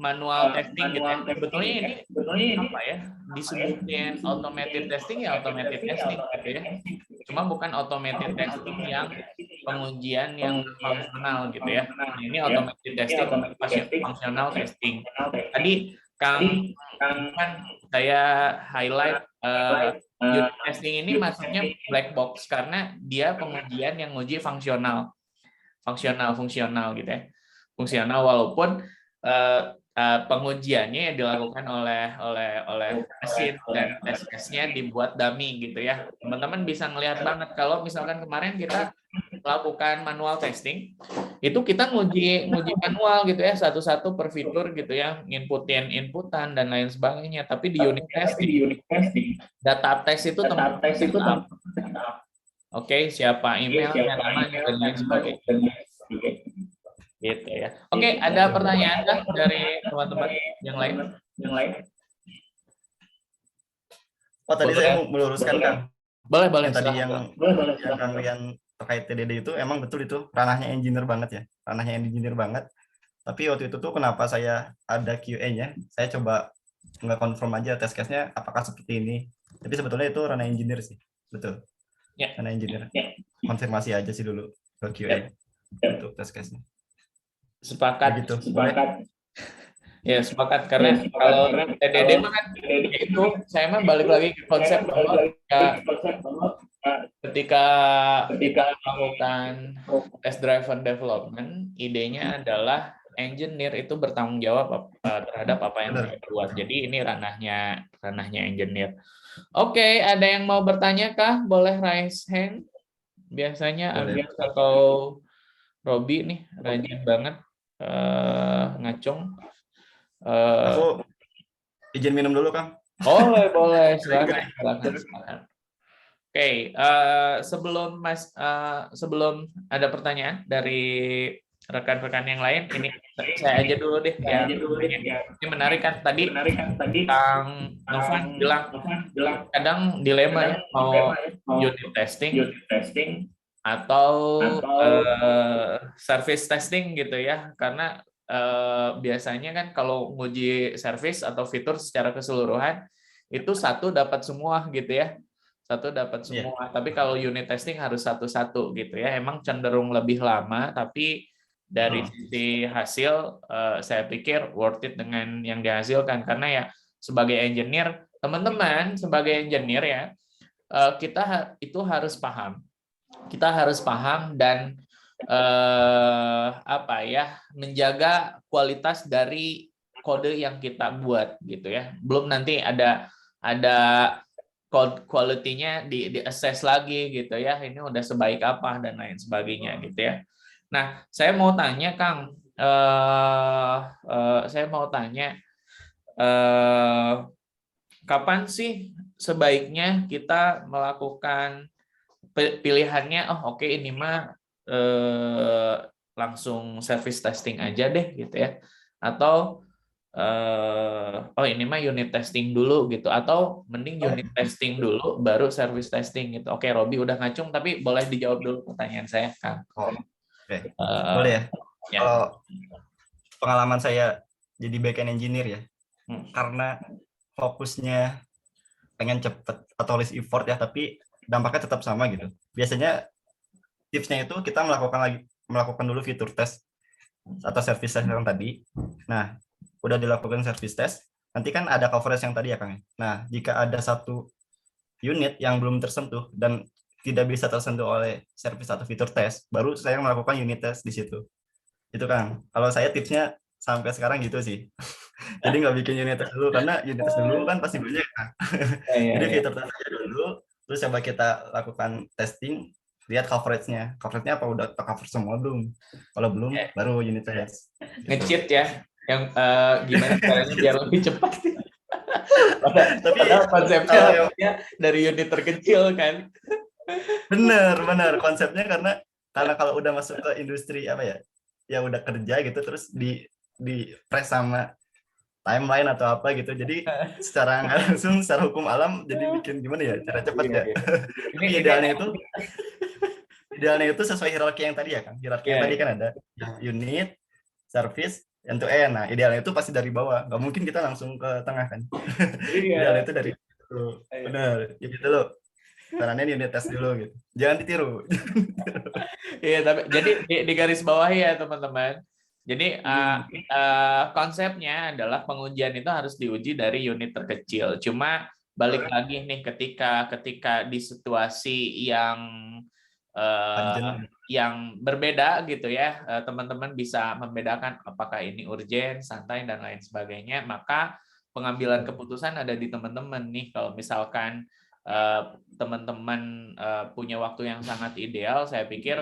manual testing gitu ya. Sebetulnya ini apa ya? Disebutin automated testing ya automated testing gitu ya. Cuma bukan automated testing yang pengujian yang fungsional gitu ya. Nah, ini automated testing, functional testing. Tadi Kang kan saya highlight unit testing ini masuknya black box karena dia pengujian yang nguji fungsional gitu ya. Fungsional walaupun pengujiannya yang dilakukan oleh mesin dan test case-nya dibuat dummy gitu ya. Teman-teman bisa ngelihat banget kalau misalkan kemarin kita melakukan manual testing, itu kita nguji manual gitu ya, satu-satu per fitur gitu ya, inputan dan lain sebagainya. Tapi di unit testing, data test itu teman-teman oke, siapa emailnya, namanya dan lain sebagainya. Gitu ya. Oke, ada pertanyaan kah dari teman-teman yang lain? Oh, tadi saya mau meluruskan Kang. Boleh. Tadi yang Kang Rian terkait TDD itu emang betul itu ranahnya engineer banget ya. Ranahnya engineer banget. Tapi waktu itu tuh kenapa saya ada QA-nya, saya coba nge-confirm aja test case-nya apakah seperti ini. Tapi sebetulnya itu ranah engineer sih. Betul. Ya. Ranah engineer. Konfirmasi aja sih dulu ke QA untuk test case-nya. Sepakat. Begitu. Ya, sepakat karena kalau TDD mah kan itu saya mah balik lagi ke konsep bahwa ketika melakukan test driven development, idenya adalah engineer itu bertanggung jawab terhadap apa yang mereka buat. Jadi ini ranahnya engineer. Oke, ada yang mau bertanya kah? Boleh raise hand. Biasanya Agus atau Robi nih rajin banget ngacung. Aku izin minum dulu Kang. Boleh, silakan. Oke, sebelum ada pertanyaan dari rekan-rekan yang lain, ini saya aja dulu deh ya. Ini menarik kan tadi Kang Novan bilang kadang dilema ya mau unit testing atau service testing gitu ya, karena biasanya kan kalau nguji service atau fitur secara keseluruhan itu satu dapat semua gitu ya, tapi kalau unit testing harus satu-satu gitu ya, emang cenderung lebih lama, tapi dari sisi hasil saya pikir worth it dengan yang dihasilkan, karena ya sebagai engineer, teman-teman sebagai engineer ya, kita itu harus paham dan menjaga kualitas dari kode yang kita buat gitu ya. Belum nanti ada code quality-nya di assess lagi gitu ya, ini udah sebaik apa dan lain sebagainya gitu ya. Nah, saya mau tanya Kang, saya mau tanya kapan sih sebaiknya kita melakukan pilihannya, oh oke, ini mah langsung service testing aja deh gitu ya, atau oh ini mah unit testing dulu gitu, atau mending unit testing dulu baru service testing gitu. Oke, Robi udah ngacung tapi boleh dijawab dulu pertanyaan saya Kang. Oh, oke. Boleh ya. Ya. Kalau pengalaman saya jadi backend engineer ya, karena fokusnya pengen cepet atau less effort ya, tapi dampaknya tetap sama gitu. Biasanya tipsnya itu kita melakukan dulu fitur test atau service test yang tadi. Nah, udah dilakukan service test, nanti kan ada coverage yang tadi ya Kang. Nah, jika ada satu unit yang belum tersentuh dan tidak bisa tersentuh oleh service atau fitur test, baru saya melakukan unit test di situ. Itu Kang. Kalau saya tipsnya sampai sekarang gitu sih. Jadi nggak bikin unit test dulu, karena unit test dulu kan pasti banyak kan. Jadi fitur test aja dulu, terus coba kita lakukan testing, lihat coverage-nya. Coverage-nya apa udah cover semua belum? Kalau belum, baru unit test. Nge-cheat ya, yang gimana caranya biar lebih cepat. Tapi konsepnya dari unit terkecil kan. Bener konsepnya, karena kalau udah masuk ke industri apa ya, yang udah kerja gitu, terus di press sama timeline atau apa gitu, jadi secara nggak langsung secara hukum alam jadi bikin gimana ya cara cepat ya. Tapi idealnya itu sesuai hierarki yang tadi ya Kang. Hierarki yang tadi kan ada unit, service, end to end. Nah, idealnya itu pasti dari bawah, nggak mungkin kita langsung ke tengah kan. Idealnya itu dari bener ya gitu loh. Caranya unit test dulu gitu. Jangan ditiru. Iya, tapi jadi di garis bawah ya teman-teman. Jadi konsepnya adalah pengujian itu harus diuji dari unit terkecil. Cuma balik lagi nih, ketika di situasi yang berbeda gitu ya, teman-teman bisa membedakan apakah ini urgent, santai dan lain sebagainya. Maka pengambilan keputusan ada di teman-teman nih. Kalau misalkan teman-teman punya waktu yang sangat ideal, saya pikir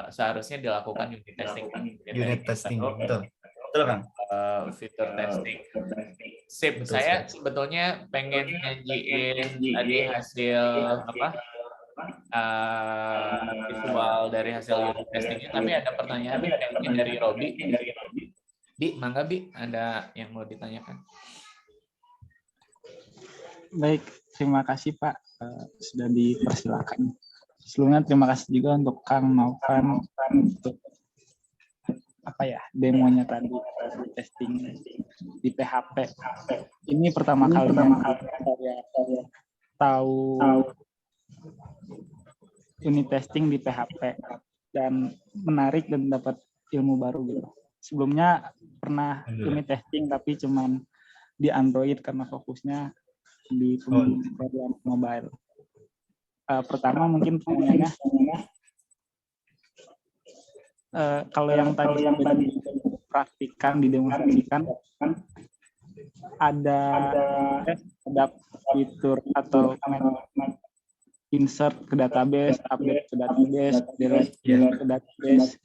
seharusnya dilakukan unit testing. Unit testing, betul Kang. Fitur testing. Sip, saya sebetulnya pengen nyajiin tadi hasil visual dari hasil unit testingnya, tapi ada pertanyaan kayaknya dari Robi. Bi, mangga Bi, ada yang mau ditanyakan? Baik, terima kasih Pak sudah dipersilakan. Sebelumnya terima kasih juga untuk Kang Novan untuk demonya tadi testing di PHP. Ini pertama kali saya tahu unit testing di PHP dan menarik dan dapat ilmu baru gitu. Sebelumnya pernah unit testing tapi cuman di Android karena fokusnya di varian mobile. Pertama mungkin pertanyaannya kalau yang tadi dipraktikkan, didemonstrasikan, ada fitur atau insert ke database, update ke database, delete ke database,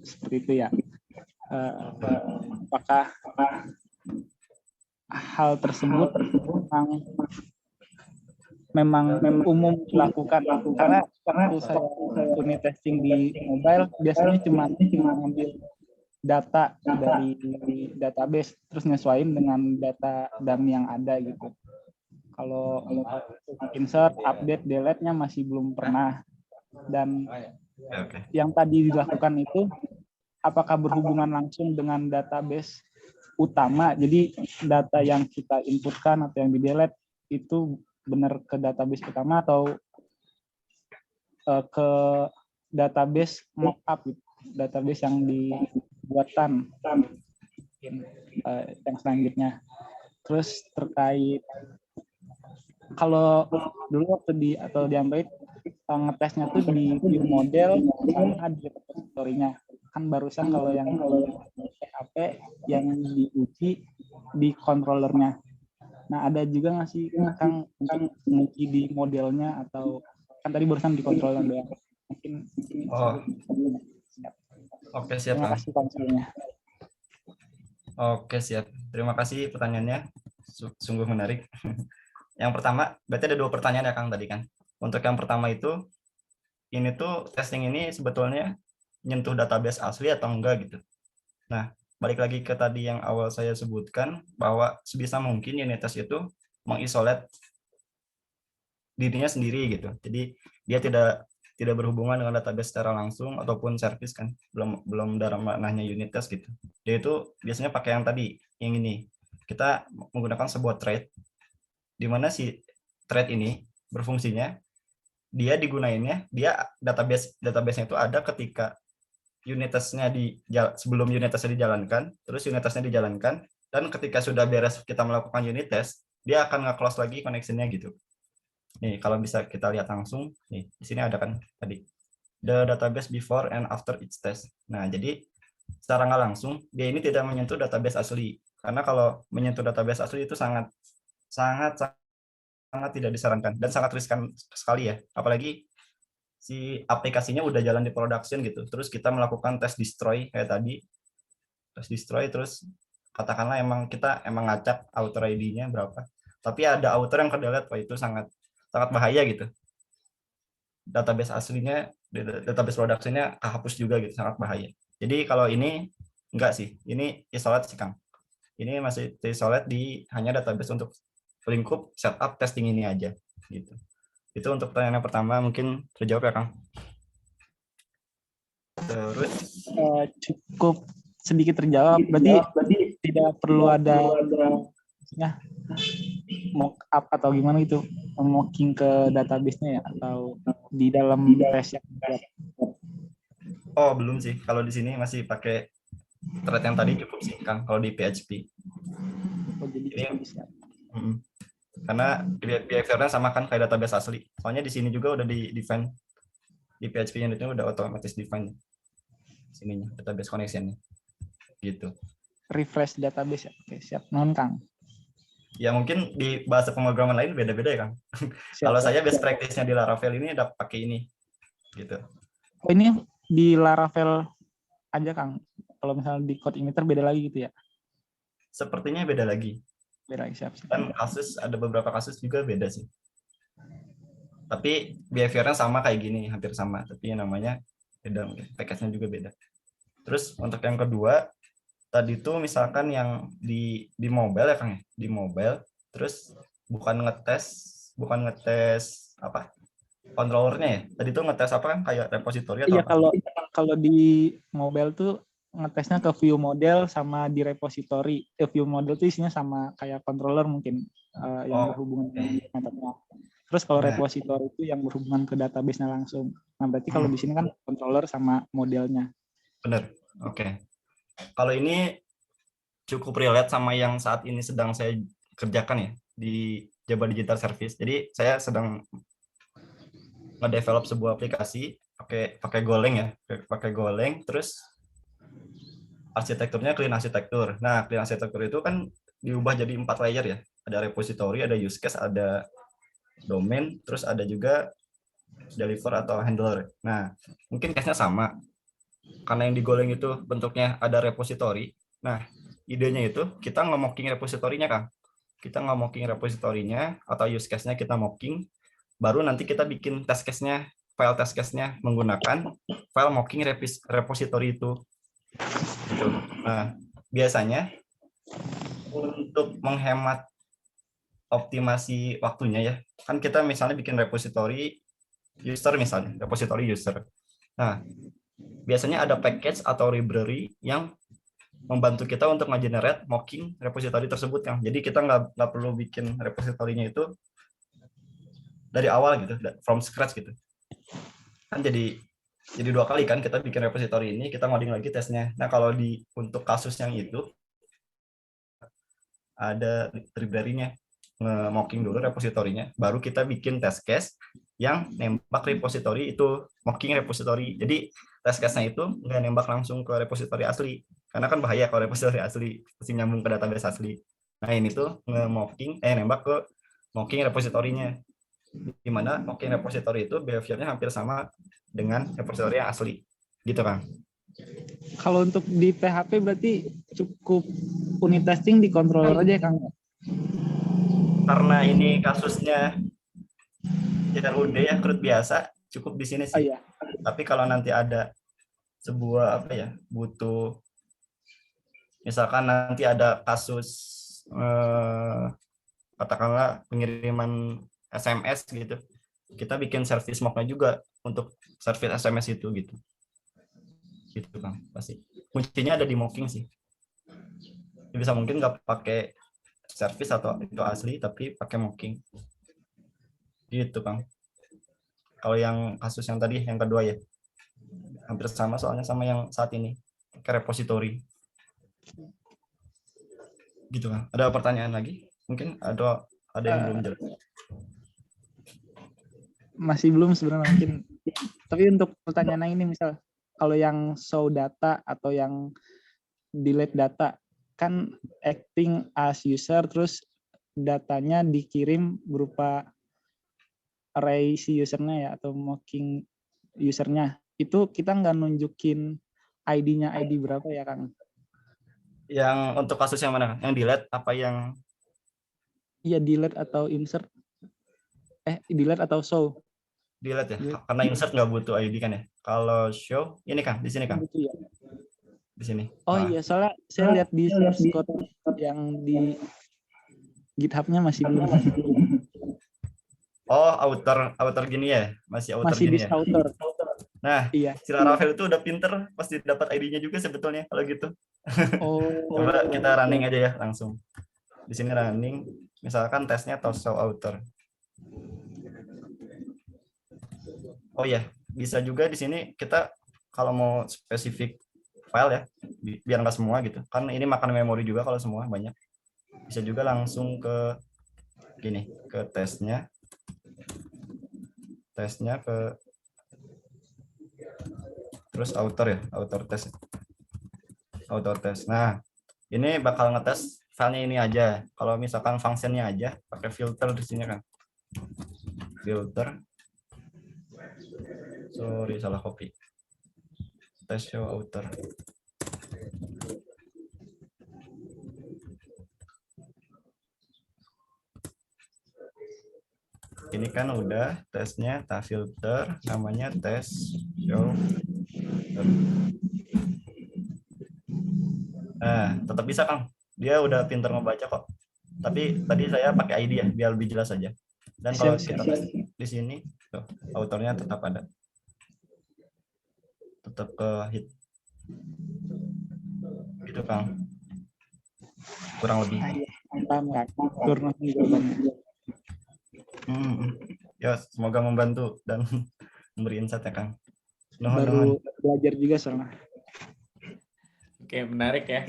seperti itu ya. Apakah hal tersebut memang umum dilakukan, karena saya unit testing di mobile biasanya cuma ngambil data dari database terus nyesuaiin dengan data dummy yang ada gitu. Kalau insert, update, delete-nya masih belum pernah. Dan yang tadi dilakukan itu apakah berhubungan langsung dengan database utama, jadi data yang kita inputkan atau yang di-delete itu benar ke database utama atau ke database mockup, database yang dibuatkan yang selanjutnya. Terus terkait kalau dulu waktu di Android ngetesnya tuh di view model sama di repository-nya. Kan barusan kalau yang PHP yang diuji di controllernya. Nah, ada juga nggak sih Kang untuk nguji di modelnya atau kan tadi barusan di controller doang. Mungkin Oh, siap. oke siap Terima Kang. kasih konselnya. Oke siap. Terima kasih pertanyaannya. Sungguh menarik. Yang pertama, berarti ada 2 pertanyaan ya Kang tadi kan. Untuk yang pertama itu, ini tuh testing ini sebetulnya nyentuh database asli atau enggak gitu. Nah, balik lagi ke tadi yang awal saya sebutkan bahwa sebisa mungkin unit test itu mengisolat dirinya sendiri gitu. Jadi dia tidak berhubungan dengan database secara langsung ataupun service kan. Belum dalam maknanya unit test gitu. Dia itu biasanya pakai yang tadi, yang ini. Kita menggunakan sebuah thread di mana si thread ini berfungsinya dia digunainnya database-nya itu ada ketika unit testnya sebelum unit testnya dijalankan, terus unit testnya dijalankan, dan ketika sudah beres kita melakukan unit test, dia akan nge-close lagi connection-nya gitu. Nih, kalau bisa kita lihat langsung, nih, di sini ada kan tadi, the database before and after each test. Nah, jadi secara nggak langsung, dia ini tidak menyentuh database asli. Karena kalau menyentuh database asli itu sangat tidak disarankan dan sangat riskan sekali ya. Apalagi si aplikasinya udah jalan di production gitu. Terus kita melakukan test destroy kayak tadi. Test destroy terus katakanlah kita ngacak author ID-nya berapa. Tapi ada author yang ke-delete, wah itu sangat bahaya gitu. Database production-nya kehapus juga gitu, sangat bahaya. Jadi kalau ini enggak sih. Ini isolate sih Kang. Ini masih isolate di hanya database untuk lingkup setup testing ini aja gitu. Itu untuk pertanyaan yang pertama, mungkin terjawab ya Kang. Terus Cukup sedikit terjawab. Berarti tidak perlu ada mock-up atau gimana gitu, mocking ke database-nya ya, atau di dalam tes yang oh belum sih. Kalau di sini masih pakai thread yang tadi cukup sih Kang. Kalau di PHP. jadi Ini, karena behavior-nya sama kan kayak database asli. Soalnya di sini juga udah di define di PHP unitnya udah otomatis define sininya database connection-nya. Gitu. refresh database ya. Oke, siap. Non Kang. Ya mungkin di bahasa pemrograman lain beda-beda ya Kang. Kalau saya best practice-nya di Laravel ini ada pakai ini. Gitu. Oh, ini di Laravel aja Kang. Kalau misalnya di code emitter beda lagi gitu ya. Sepertinya beda lagi. Beda lagi, siap. Dan ada beberapa kasus juga beda sih. Tapi behavior-nya sama kayak gini, hampir sama. Tapi yang namanya beda, package-nya juga beda. Terus untuk yang kedua, tadi tuh misalkan yang di mobile ya Kang ya, di mobile, terus bukan ngetes apa controllernya ya. Tadi tuh ngetes apa kan kayak repository atau iya, apa? kalau di mobile tuh ngetesnya ke view model sama di repository. View model tuh isinya sama kayak controller mungkin yang berhubungan dengan metodenya. Terus kalau repository itu yang berhubungan ke database-nya langsung. Nah, berarti kalau di sini kan controller sama modelnya. Benar. Oke. Kalau ini cukup relate sama yang saat ini sedang saya kerjakan ya di Java Digital Service. Jadi saya sedang nge-develop sebuah aplikasi pakai Golang ya, pakai Golang, terus arsitekturnya clean arsitektur. Nah, clean arsitektur itu kan diubah jadi 4 layer ya. Ada repository, ada use case, ada domain, terus ada juga deliver atau handler. Nah, mungkin case-nya sama. Karena yang di Golang itu bentuknya ada repository. Nah, idenya itu kita nge-mocking repository-nya, Kang. Kita nge-mocking repository-nya atau use case-nya kita mocking, baru nanti kita bikin test case-nya, file test case-nya menggunakan file mocking repository itu. Gitu. Nah, biasanya untuk menghemat optimasi waktunya ya, kan kita misalnya bikin repository user misalnya, repository user. Nah, biasanya ada package atau library yang membantu kita untuk nge-generate mocking repository tersebut yang jadi kita nggak perlu bikin repository-nya itu dari awal gitu, from scratch gitu. Kan jadi 2 kali kan kita bikin repository ini, kita ngoding lagi tesnya. Nah, kalau untuk kasus yang itu ada library-nya, nge-mocking dulu repository-nya, baru kita bikin test case yang nembak repository itu, mocking repository. Jadi test case-nya itu nggak nembak langsung ke repository asli, karena kan bahaya kalau repository asli mesti nyambung ke database asli. Nah ini tuh nembak ke mocking repositorinya, di mana mocking repository itu behaviornya hampir sama dengan repository yang asli, gitu kan? Kalau untuk di PHP berarti cukup unit testing di controller aja ya, Kang? Karena ini kasusnya CRUD ya, CRUD biasa, cukup di sini Oh sih. iya. Tapi kalau nanti ada sebuah butuh, misalkan nanti ada kasus katakanlah pengiriman SMS gitu, kita bikin service mock-nya juga untuk service SMS itu gitu kan pasti kuncinya ada di mocking sih. Bisa mungkin nggak pakai service atau itu asli tapi pakai mocking gitu kan. Kalau yang kasus yang tadi yang kedua ya hampir sama soalnya sama yang saat ini ke repository gitu kan. Ada pertanyaan lagi mungkin ada yang belum jelas? Masih belum sebenarnya mungkin. Tapi untuk pertanyaan yang ini misal kalau yang show data atau yang delete data kan acting as user terus datanya dikirim berupa array si usernya ya atau mocking usernya. Itu kita nggak nunjukin ID-nya ID berapa ya Kang? Yang untuk kasus yang mana? Yang delete apa yang? Iya delete atau insert. Delete atau show? Delete ya, karena insert nggak butuh ID kan ya. Kalau show, ini kan di sini kan? Gitu ya. Di sini. Oh iya, soalnya saya lihat di source code yang di GitHub-nya masih belum. Oh, outer gini ya, masih outer Masih gini di ya. outer. Nah, Iya. si Laravel itu udah pinter, pasti dapat ID-nya juga sebetulnya kalau gitu. Oh. Coba kita running aja ya langsung. Di sini running, misalkan tesnya show outer. Oh ya, bisa juga di sini kita kalau mau spesifik file ya, biar nggak semua gitu. Kan ini makan memori juga kalau semua banyak. Bisa juga langsung ke gini, ke tesnya ke terus outer ya, outer test. Nah, ini bakal ngetes filenya ini aja. Kalau misalkan fungsinya aja pakai filter di sini kan. Filter. Sorry, salah copy. Test show outer. Ini kan udah tesnya, filter, namanya test show. Nah, tetap bisa Kang. Dia udah pinter ngebaca kok. Tapi tadi saya pakai ID ya, biar lebih jelas aja. Dan kalau kita tes di sini, tuh, autornya tetap ada. Tetap ke hit. Gitu Kang. Kurang lebih. Ya, semoga membantu dan memberi insight ya Kang. Baru belajar juga soalnya. Oke, menarik ya.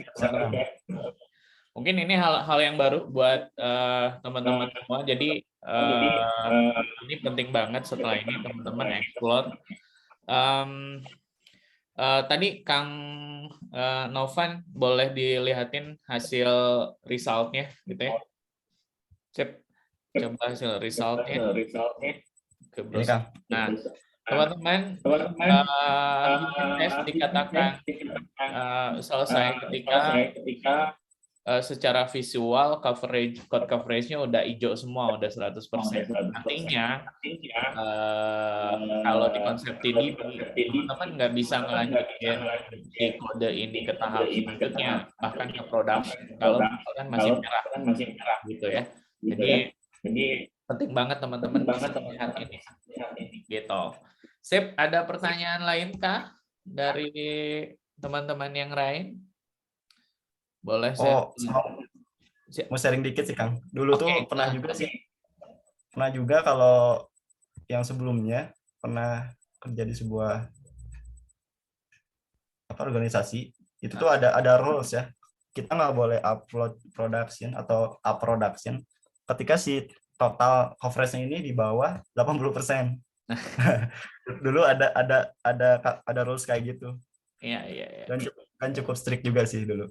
Mungkin ini hal yang baru buat teman-teman semua. Jadi ini penting banget setelah ini teman-teman explore. Tadi Kang Novan boleh dilihatin hasil resultnya gitu ya. Sip. Coba hasil resultnya. Nah, teman-teman, unit test dikatakan selesai ketika secara visual code coverage-nya udah hijau semua, udah 100%. Artinya kalau di konsep TDD, teman-teman nggak bisa ngelanjutin si kode ini ke tahap selanjutnya, bahkan ke production kalau misalkan masih merah, gitu ya. Jadi penting banget teman-teman bisa lihat ini, gitu. Sip, ada pertanyaan lain kah dari teman-teman yang lain? Boleh saya mau sharing dikit sih Kang. Dulu tuh pernah juga kalau yang sebelumnya pernah kerja di sebuah organisasi itu tuh ada rules ya. Kita nggak boleh upload production atau up production ketika si total coverage-nya ini di bawah 80%. Dulu ada rules kayak gitu. Iya. Dan kan cukup strict juga sih dulu.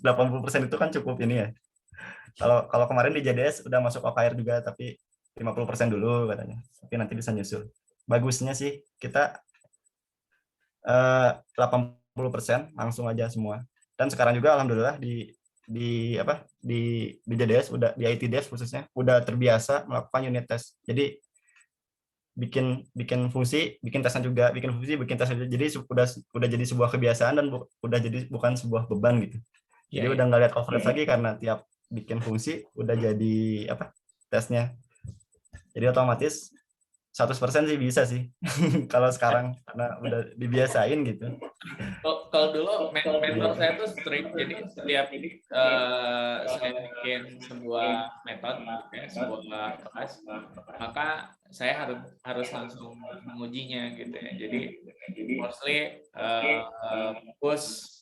80% itu kan cukup ini ya. Kalau kemarin di JDS udah masuk OKR juga, tapi 50% dulu katanya. Tapi nanti bisa nyusul. Bagusnya sih kita 80% langsung aja semua. Dan sekarang juga alhamdulillah di JDS udah di IT Dev khususnya udah terbiasa melakukan unit test. Jadi bikin fungsi, bikin tesnya juga, bikin fungsi, bikin tesnya juga. Jadi udah jadi sebuah kebiasaan dan udah jadi bukan sebuah beban gitu. Jadi udah nggak lihat coverage lagi karena tiap bikin fungsi udah jadi tesnya. Jadi otomatis 100% sih bisa sih kalau sekarang karena udah dibiasain gitu. Kalau dulu mentor saya tuh strict, jadi setiap saya bikin sebuah metode, sebuah kelas, maka saya harus langsung mengujinya gitu ya. Jadi mostly push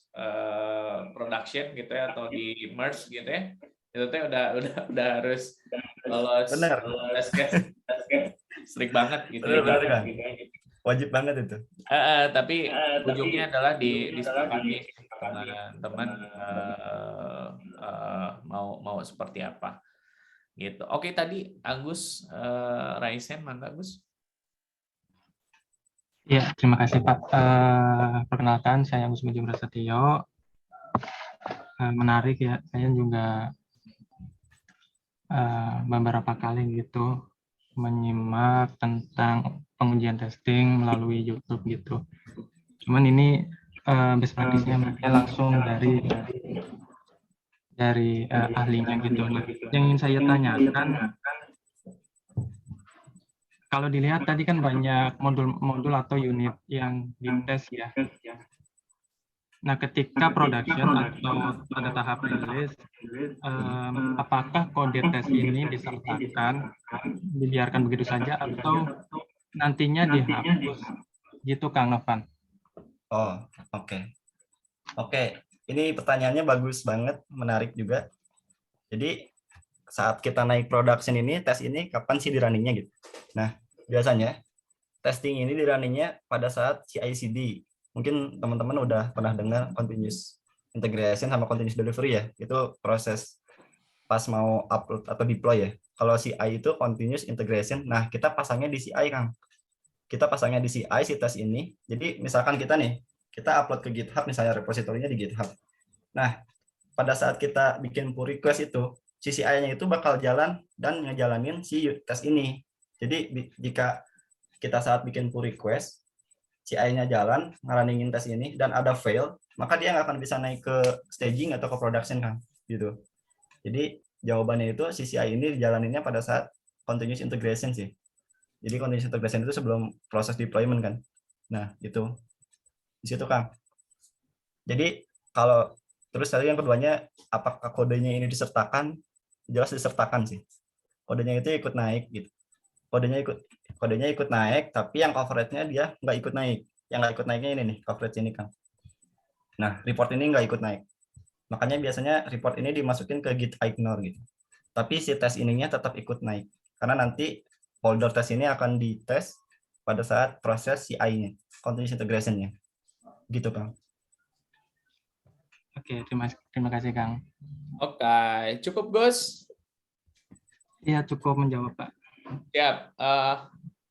production gitu ya, atau di merge gitu ya. Itu tuh udah harus lolos tes case. Strict banget gitu. Benar kan? Wajib banget itu. Tapi ujungnya adalah disepakati teman-teman mau seperti apa gitu. Oke, tadi Agus Raisen, mangga Agus. Ya, terima kasih Pak. Perkenalkan, saya Agus Mujib Prasetyo. Menarik ya, saya juga beberapa kali gitu menyimak tentang pengujian testing melalui YouTube gitu. Cuman ini best practice-nya langsung dari ahlinya gitu. Nah, yang ingin saya tanyakan, kalau dilihat tadi kan banyak modul atau unit yang dites ya. Nah, ketika production atau pada tahap rilis, apakah kode tes ini disertakan, dibiarkan begitu saja, atau nantinya dihapus? Gitu, Kang Novan. Oh, oke. Ini pertanyaannya bagus banget, menarik juga. Jadi, saat kita naik production ini, tes ini, kapan sih di-runningnya gitu? Nah, biasanya, testing ini di-runningnya pada saat CI/CD. Mungkin teman-teman udah pernah dengar continuous integration sama continuous delivery ya. Itu proses pas mau upload atau deploy ya. Kalau CI itu continuous integration. Nah, kita pasangnya di CI, Kang. Kita pasangnya di CI si tes ini. Jadi misalkan kita upload ke GitHub, misalnya repositorinya di GitHub. Nah, pada saat kita bikin pull request itu, si CI-nya itu bakal jalan dan ngejalanin si tes ini. Jadi jika kita saat bikin pull request, CI-nya jalan, ngerunningin tes ini, dan ada fail, maka dia nggak akan bisa naik ke staging atau ke production, kan? Gitu. Jadi jawabannya itu si CI ini dijalaninnya pada saat continuous integration sih. Jadi continuous integration itu sebelum proses deployment kan. Nah, itu. Di situ, Kang. Jadi kalau terus tadi yang keduanya, apakah kodenya ini disertakan? Jelas disertakan sih. Kodenya itu ikut naik gitu. Kodenya ikut naik, tapi yang coverage-nya dia nggak ikut naik. Yang nggak ikut naiknya ini nih, coverage ini, Kang. Nah, report ini nggak ikut naik. Makanya biasanya report ini dimasukin ke Git ignore gitu. Tapi si tes ininya tetap ikut naik. Karena nanti folder tes ini akan dites pada saat proses CI-nya, continuous integration-nya. Gitu, Kang. Oke, terima kasih, Kang. Oke, cukup, Gus? Iya, cukup menjawab, Pak. Siap.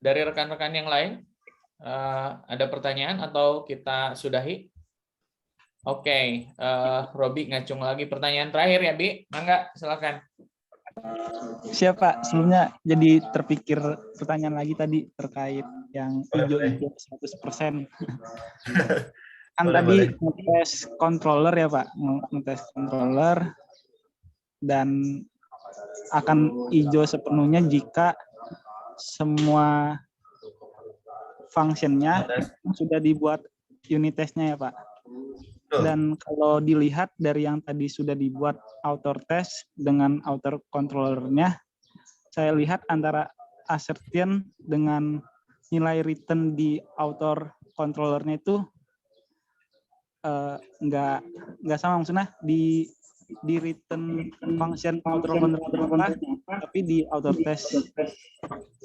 Dari rekan-rekan yang lain, ada pertanyaan atau kita sudahi? Oke, Robi ngacung lagi pertanyaan terakhir ya, Bi. Mangga, silakan. Siap, Pak. Sebelumnya jadi terpikir pertanyaan lagi tadi terkait yang hijau-hijau 100%. Kan tadi ngetes controller ya, Pak. Ngetes controller dan akan hijau sepenuhnya jika semua functionnya sudah dibuat unit testnya ya, Pak. Dan kalau dilihat dari yang tadi sudah dibuat author test dengan author controllernya, saya lihat antara assertion dengan nilai return di author controllernya itu nggak sama, maksudnya di return function author controller, tapi di author test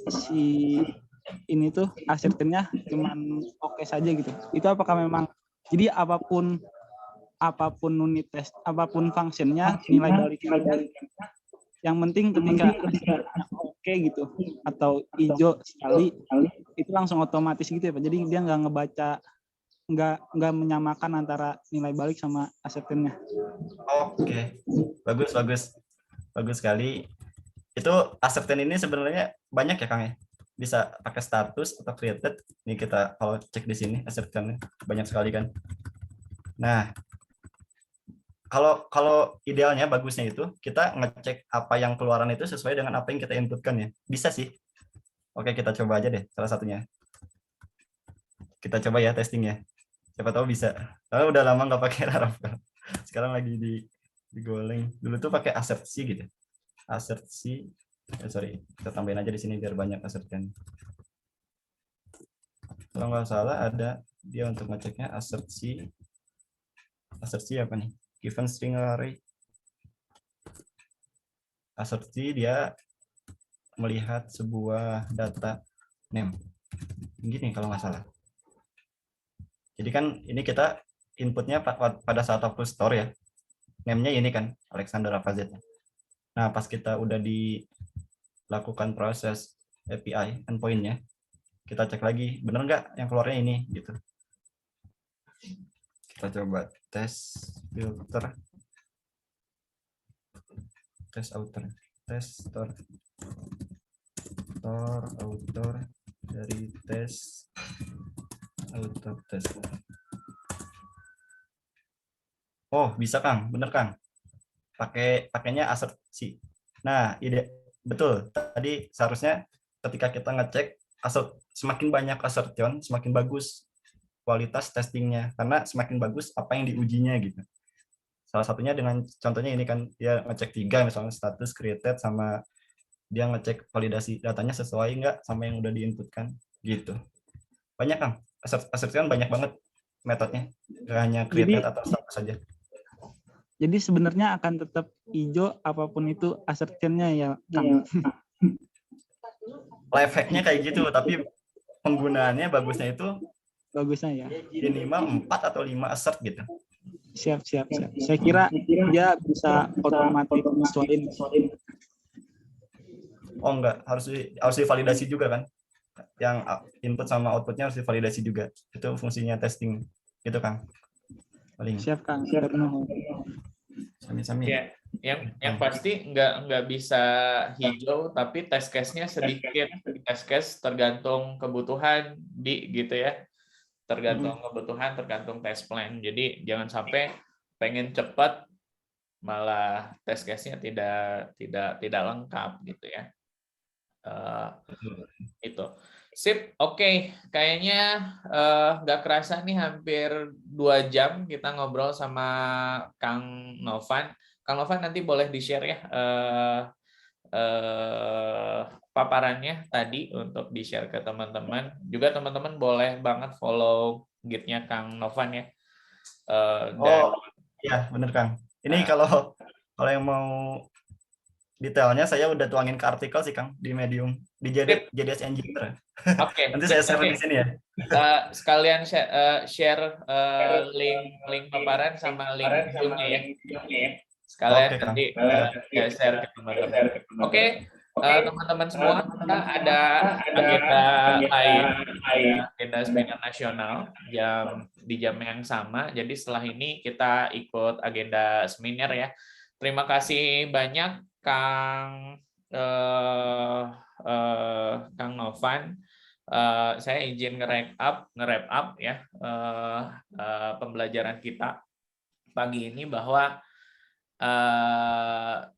si ini tuh assertionnya cuman oke saja gitu. Itu apakah memang jadi apapun unit test, apapun functionnya, nilai baliknya Yang penting ketika oke gitu atau hijau sekali itu langsung otomatis gitu ya Pak. Jadi dia nggak ngebaca, nggak menyamakan antara nilai balik sama acceptance-nya. Oke, bagus sekali. Itu acceptance ini sebenarnya banyak ya Kang ya? Bisa pakai status atau created. Ini kita kalau cek di sini acceptance-nya banyak sekali kan. Nah, kalau idealnya bagusnya itu kita ngecek apa yang keluaran itu sesuai dengan apa yang kita inputkan ya. Bisa sih. Oke, kita coba aja deh salah satunya. Kita coba ya testingnya. Siapa tahu bisa. Karena udah lama nggak pakai Laravel. Sekarang lagi di Golang. Dulu tuh pakai assertsi gitu. Assertsi. Sorry, kita tambahin aja di sini biar banyak assertkan. Kalau nggak salah ada dia untuk ngeceknya assertsi. Assertsi apa nih? Given string array. Assertsi dia melihat sebuah data name. Gini kalau nggak salah. Jadi kan ini kita inputnya pada saat output store ya. Name-nya ini kan Alexander Afazet. Nah, pas kita udah dilakukan proses API endpoint-nya, kita cek lagi bener nggak yang keluarnya ini gitu. Kita coba tes filter, tes outer, tes store, outer dari tes outer test. Oh, bisa Kang, bener Kang. Pakainya assertsi. Nah, betul. Tadi seharusnya ketika kita ngecek semakin banyak assertion, semakin bagus kualitas testingnya. Karena semakin bagus apa yang diujinya gitu. Salah satunya dengan contohnya ini kan dia ngecek 3 misalnya status created sama dia ngecek validasi datanya sesuai nggak sama yang udah diinputkan gitu. Banyak Kang. Assertion banyak banget metodenya. Nggak hanya created atau status saja. Jadi sebenarnya akan tetap hijau apapun itu assertion-nya ya Kang. Life hack-nya kayak gitu, tapi penggunaannya bagusnya itu Bagusnya ya. minimal 4 atau 5 assert gitu. Siap. Saya kira dia bisa otomatis sesuaiin. Oh enggak, harus divalidasi juga kan. Yang input sama outputnya harus divalidasi juga. Itu fungsinya testing gitu Kang. Paling. Siap Kang. Sami-sami. Ya, yang pasti nggak bisa hijau, tapi test case-nya sedikit. Test case tergantung kebutuhan gitu ya. Tergantung kebutuhan, tergantung test plan. Jadi jangan sampai pengen cepat malah test case-nya tidak lengkap gitu ya. Itu. Sip, oke. Kayaknya nggak kerasa nih hampir 2 jam kita ngobrol sama Kang Novan. Kang Novan nanti boleh di-share ya paparannya tadi untuk di-share ke teman-teman. Juga teman-teman boleh banget follow Git-nya Kang Novan ya. Iya, bener Kang. Ini kalau yang mau detailnya saya udah tuangin ke artikel sih Kang di Medium di JDS Engineer. Oke. Nanti saya share di sini ya. Sekalian share link paparan sama link Zoom-nya ya. Sekalian nanti saya share ke teman-teman. Oke, teman-teman semua, kita ada agenda lain, agenda seminar nasional di jam yang sama. Jadi setelah ini kita ikut agenda seminar ya. Terima kasih banyak Kang Novan. Saya izin nge-wrap up ya pembelajaran kita pagi ini bahwa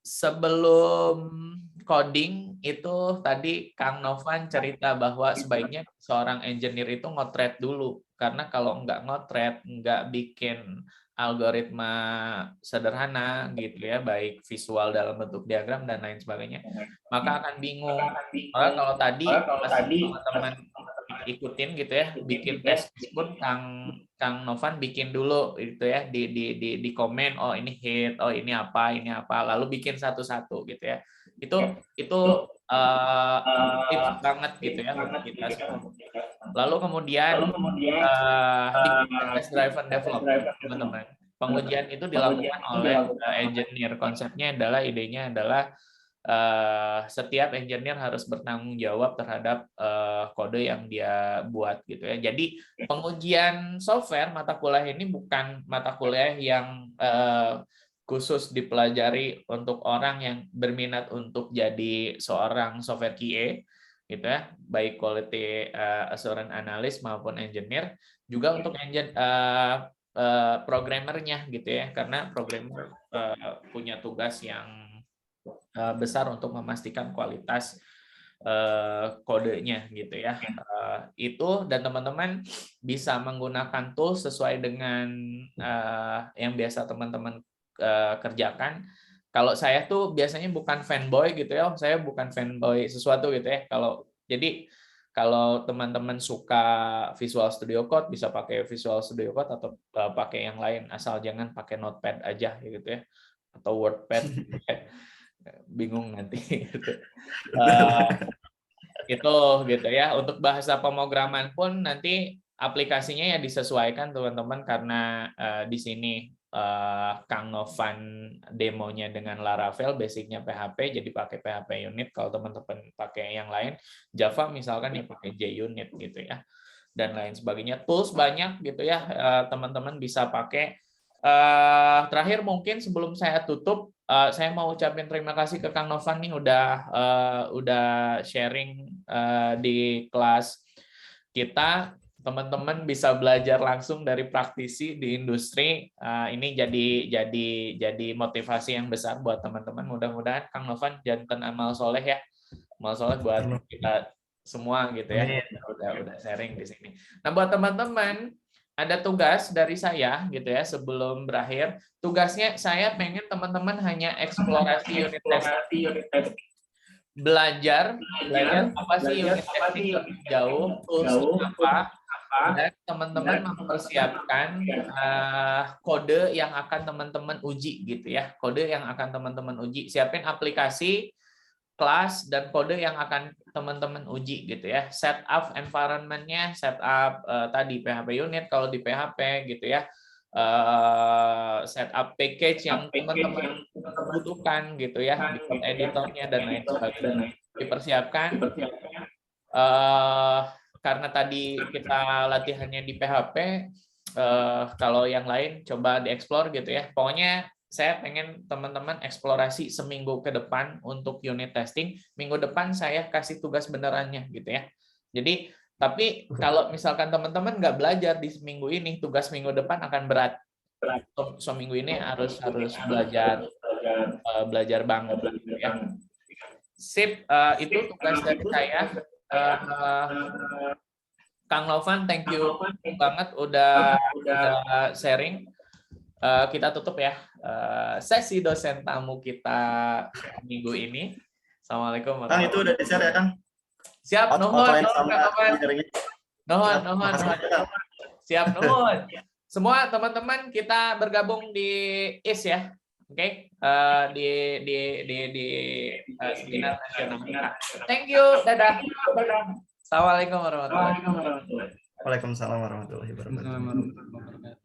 sebelum coding itu tadi Kang Novan cerita bahwa sebaiknya seorang engineer itu ngotret dulu, karena kalau nggak ngotret, nggak bikin algoritma sederhana gitu ya, baik visual dalam bentuk diagram dan lain sebagainya, maka akan bingung. Kalau tadi teman-teman ikutin gitu ya, bikin test pun Kang Novan bikin dulu gitu ya, di komen, oh ini hit, oh ini apa, lalu bikin satu-satu gitu ya. Itu tips banget gitu ya untuk kita semua. Lalu kemudian test driven development, teman-teman. Pengujian itu dilakukan oleh engineer. Konsepnya adalah, idenya adalah setiap engineer harus bertanggung jawab terhadap kode yang dia buat gitu ya. Jadi pengujian software mata kuliah ini bukan mata kuliah yang khusus dipelajari untuk orang yang berminat untuk jadi seorang software QA gitu ya, baik quality assurance analyst maupun engineer, juga untuk programmernya gitu ya, karena programmer punya tugas yang besar untuk memastikan kualitas kodenya gitu ya. Itu dan teman-teman bisa menggunakan tools sesuai dengan yang biasa teman-teman kerjakan. Kalau saya tuh biasanya bukan fanboy gitu ya, saya bukan fanboy sesuatu gitu ya. Kalau teman-teman suka Visual Studio Code bisa pakai Visual Studio Code atau pakai yang lain, asal jangan pakai Notepad aja gitu ya, atau WordPad. Bingung nanti gitu. Itu gitu ya. Untuk bahasa pemrograman pun nanti aplikasinya ya disesuaikan teman-teman, karena di sini Kang Novan demonya dengan Laravel, basicnya PHP, jadi pakai PHP unit. Kalau teman-teman pakai yang lain Java misalkan ya pakai JUnit gitu ya, dan lain sebagainya. Tools banyak gitu ya, teman-teman bisa pakai. Terakhir mungkin sebelum saya tutup, saya mau ucapin terima kasih ke Kang Novan nih udah sharing di kelas kita. Teman-teman bisa belajar langsung dari praktisi di industri. Ini jadi motivasi yang besar buat teman-teman. Mudah-mudahan Kang Novan jantan amal soleh ya, amal soleh buat kita semua gitu ya. Udah sharing di sini. Nah, buat teman-teman ada tugas dari saya gitu ya sebelum berakhir. Tugasnya saya pengen teman-teman hanya eksplorasi unit testing. Belajar apa sih unit testing lebih jauh, tools apa, dan teman-teman mempersiapkan kode yang akan teman-teman uji gitu ya. Kode yang akan teman-teman uji. Siapin aplikasi, kelas, dan kode yang akan teman-teman uji gitu ya. Setup environment-nya, setup tadi PHP unit kalau di PHP gitu ya. Setup package yang teman-teman butuhkan gitu ya, di code editornya dan lain sebagainya. Dipersiapkan. Karena tadi kita latihannya di PHP, kalau yang lain coba dieksplor gitu ya. Pokoknya saya pengen teman-teman eksplorasi seminggu ke depan untuk unit testing. Minggu depan saya kasih tugas benerannya gitu ya. Jadi, tapi kalau misalkan teman-teman nggak belajar di seminggu ini, tugas minggu depan akan berat. So minggu ini harus belajar banget gitu ya. Sip, itu tugas dari saya. Kang Novan, thank you banget udah sharing. Kita tutup ya sesi dosen tamu kita minggu ini. Assalamualaikum Kang, itu udah di-share ya, Kang? Siap, nuhun. Siap, nuhun. Semua teman-teman kita bergabung di IS ya. Oke, di seminar nasional kita. Thank you, dadah. Assalamualaikum warahmatullahi wabarakatuh. Waalaikumsalam warahmatullahi wabarakatuh.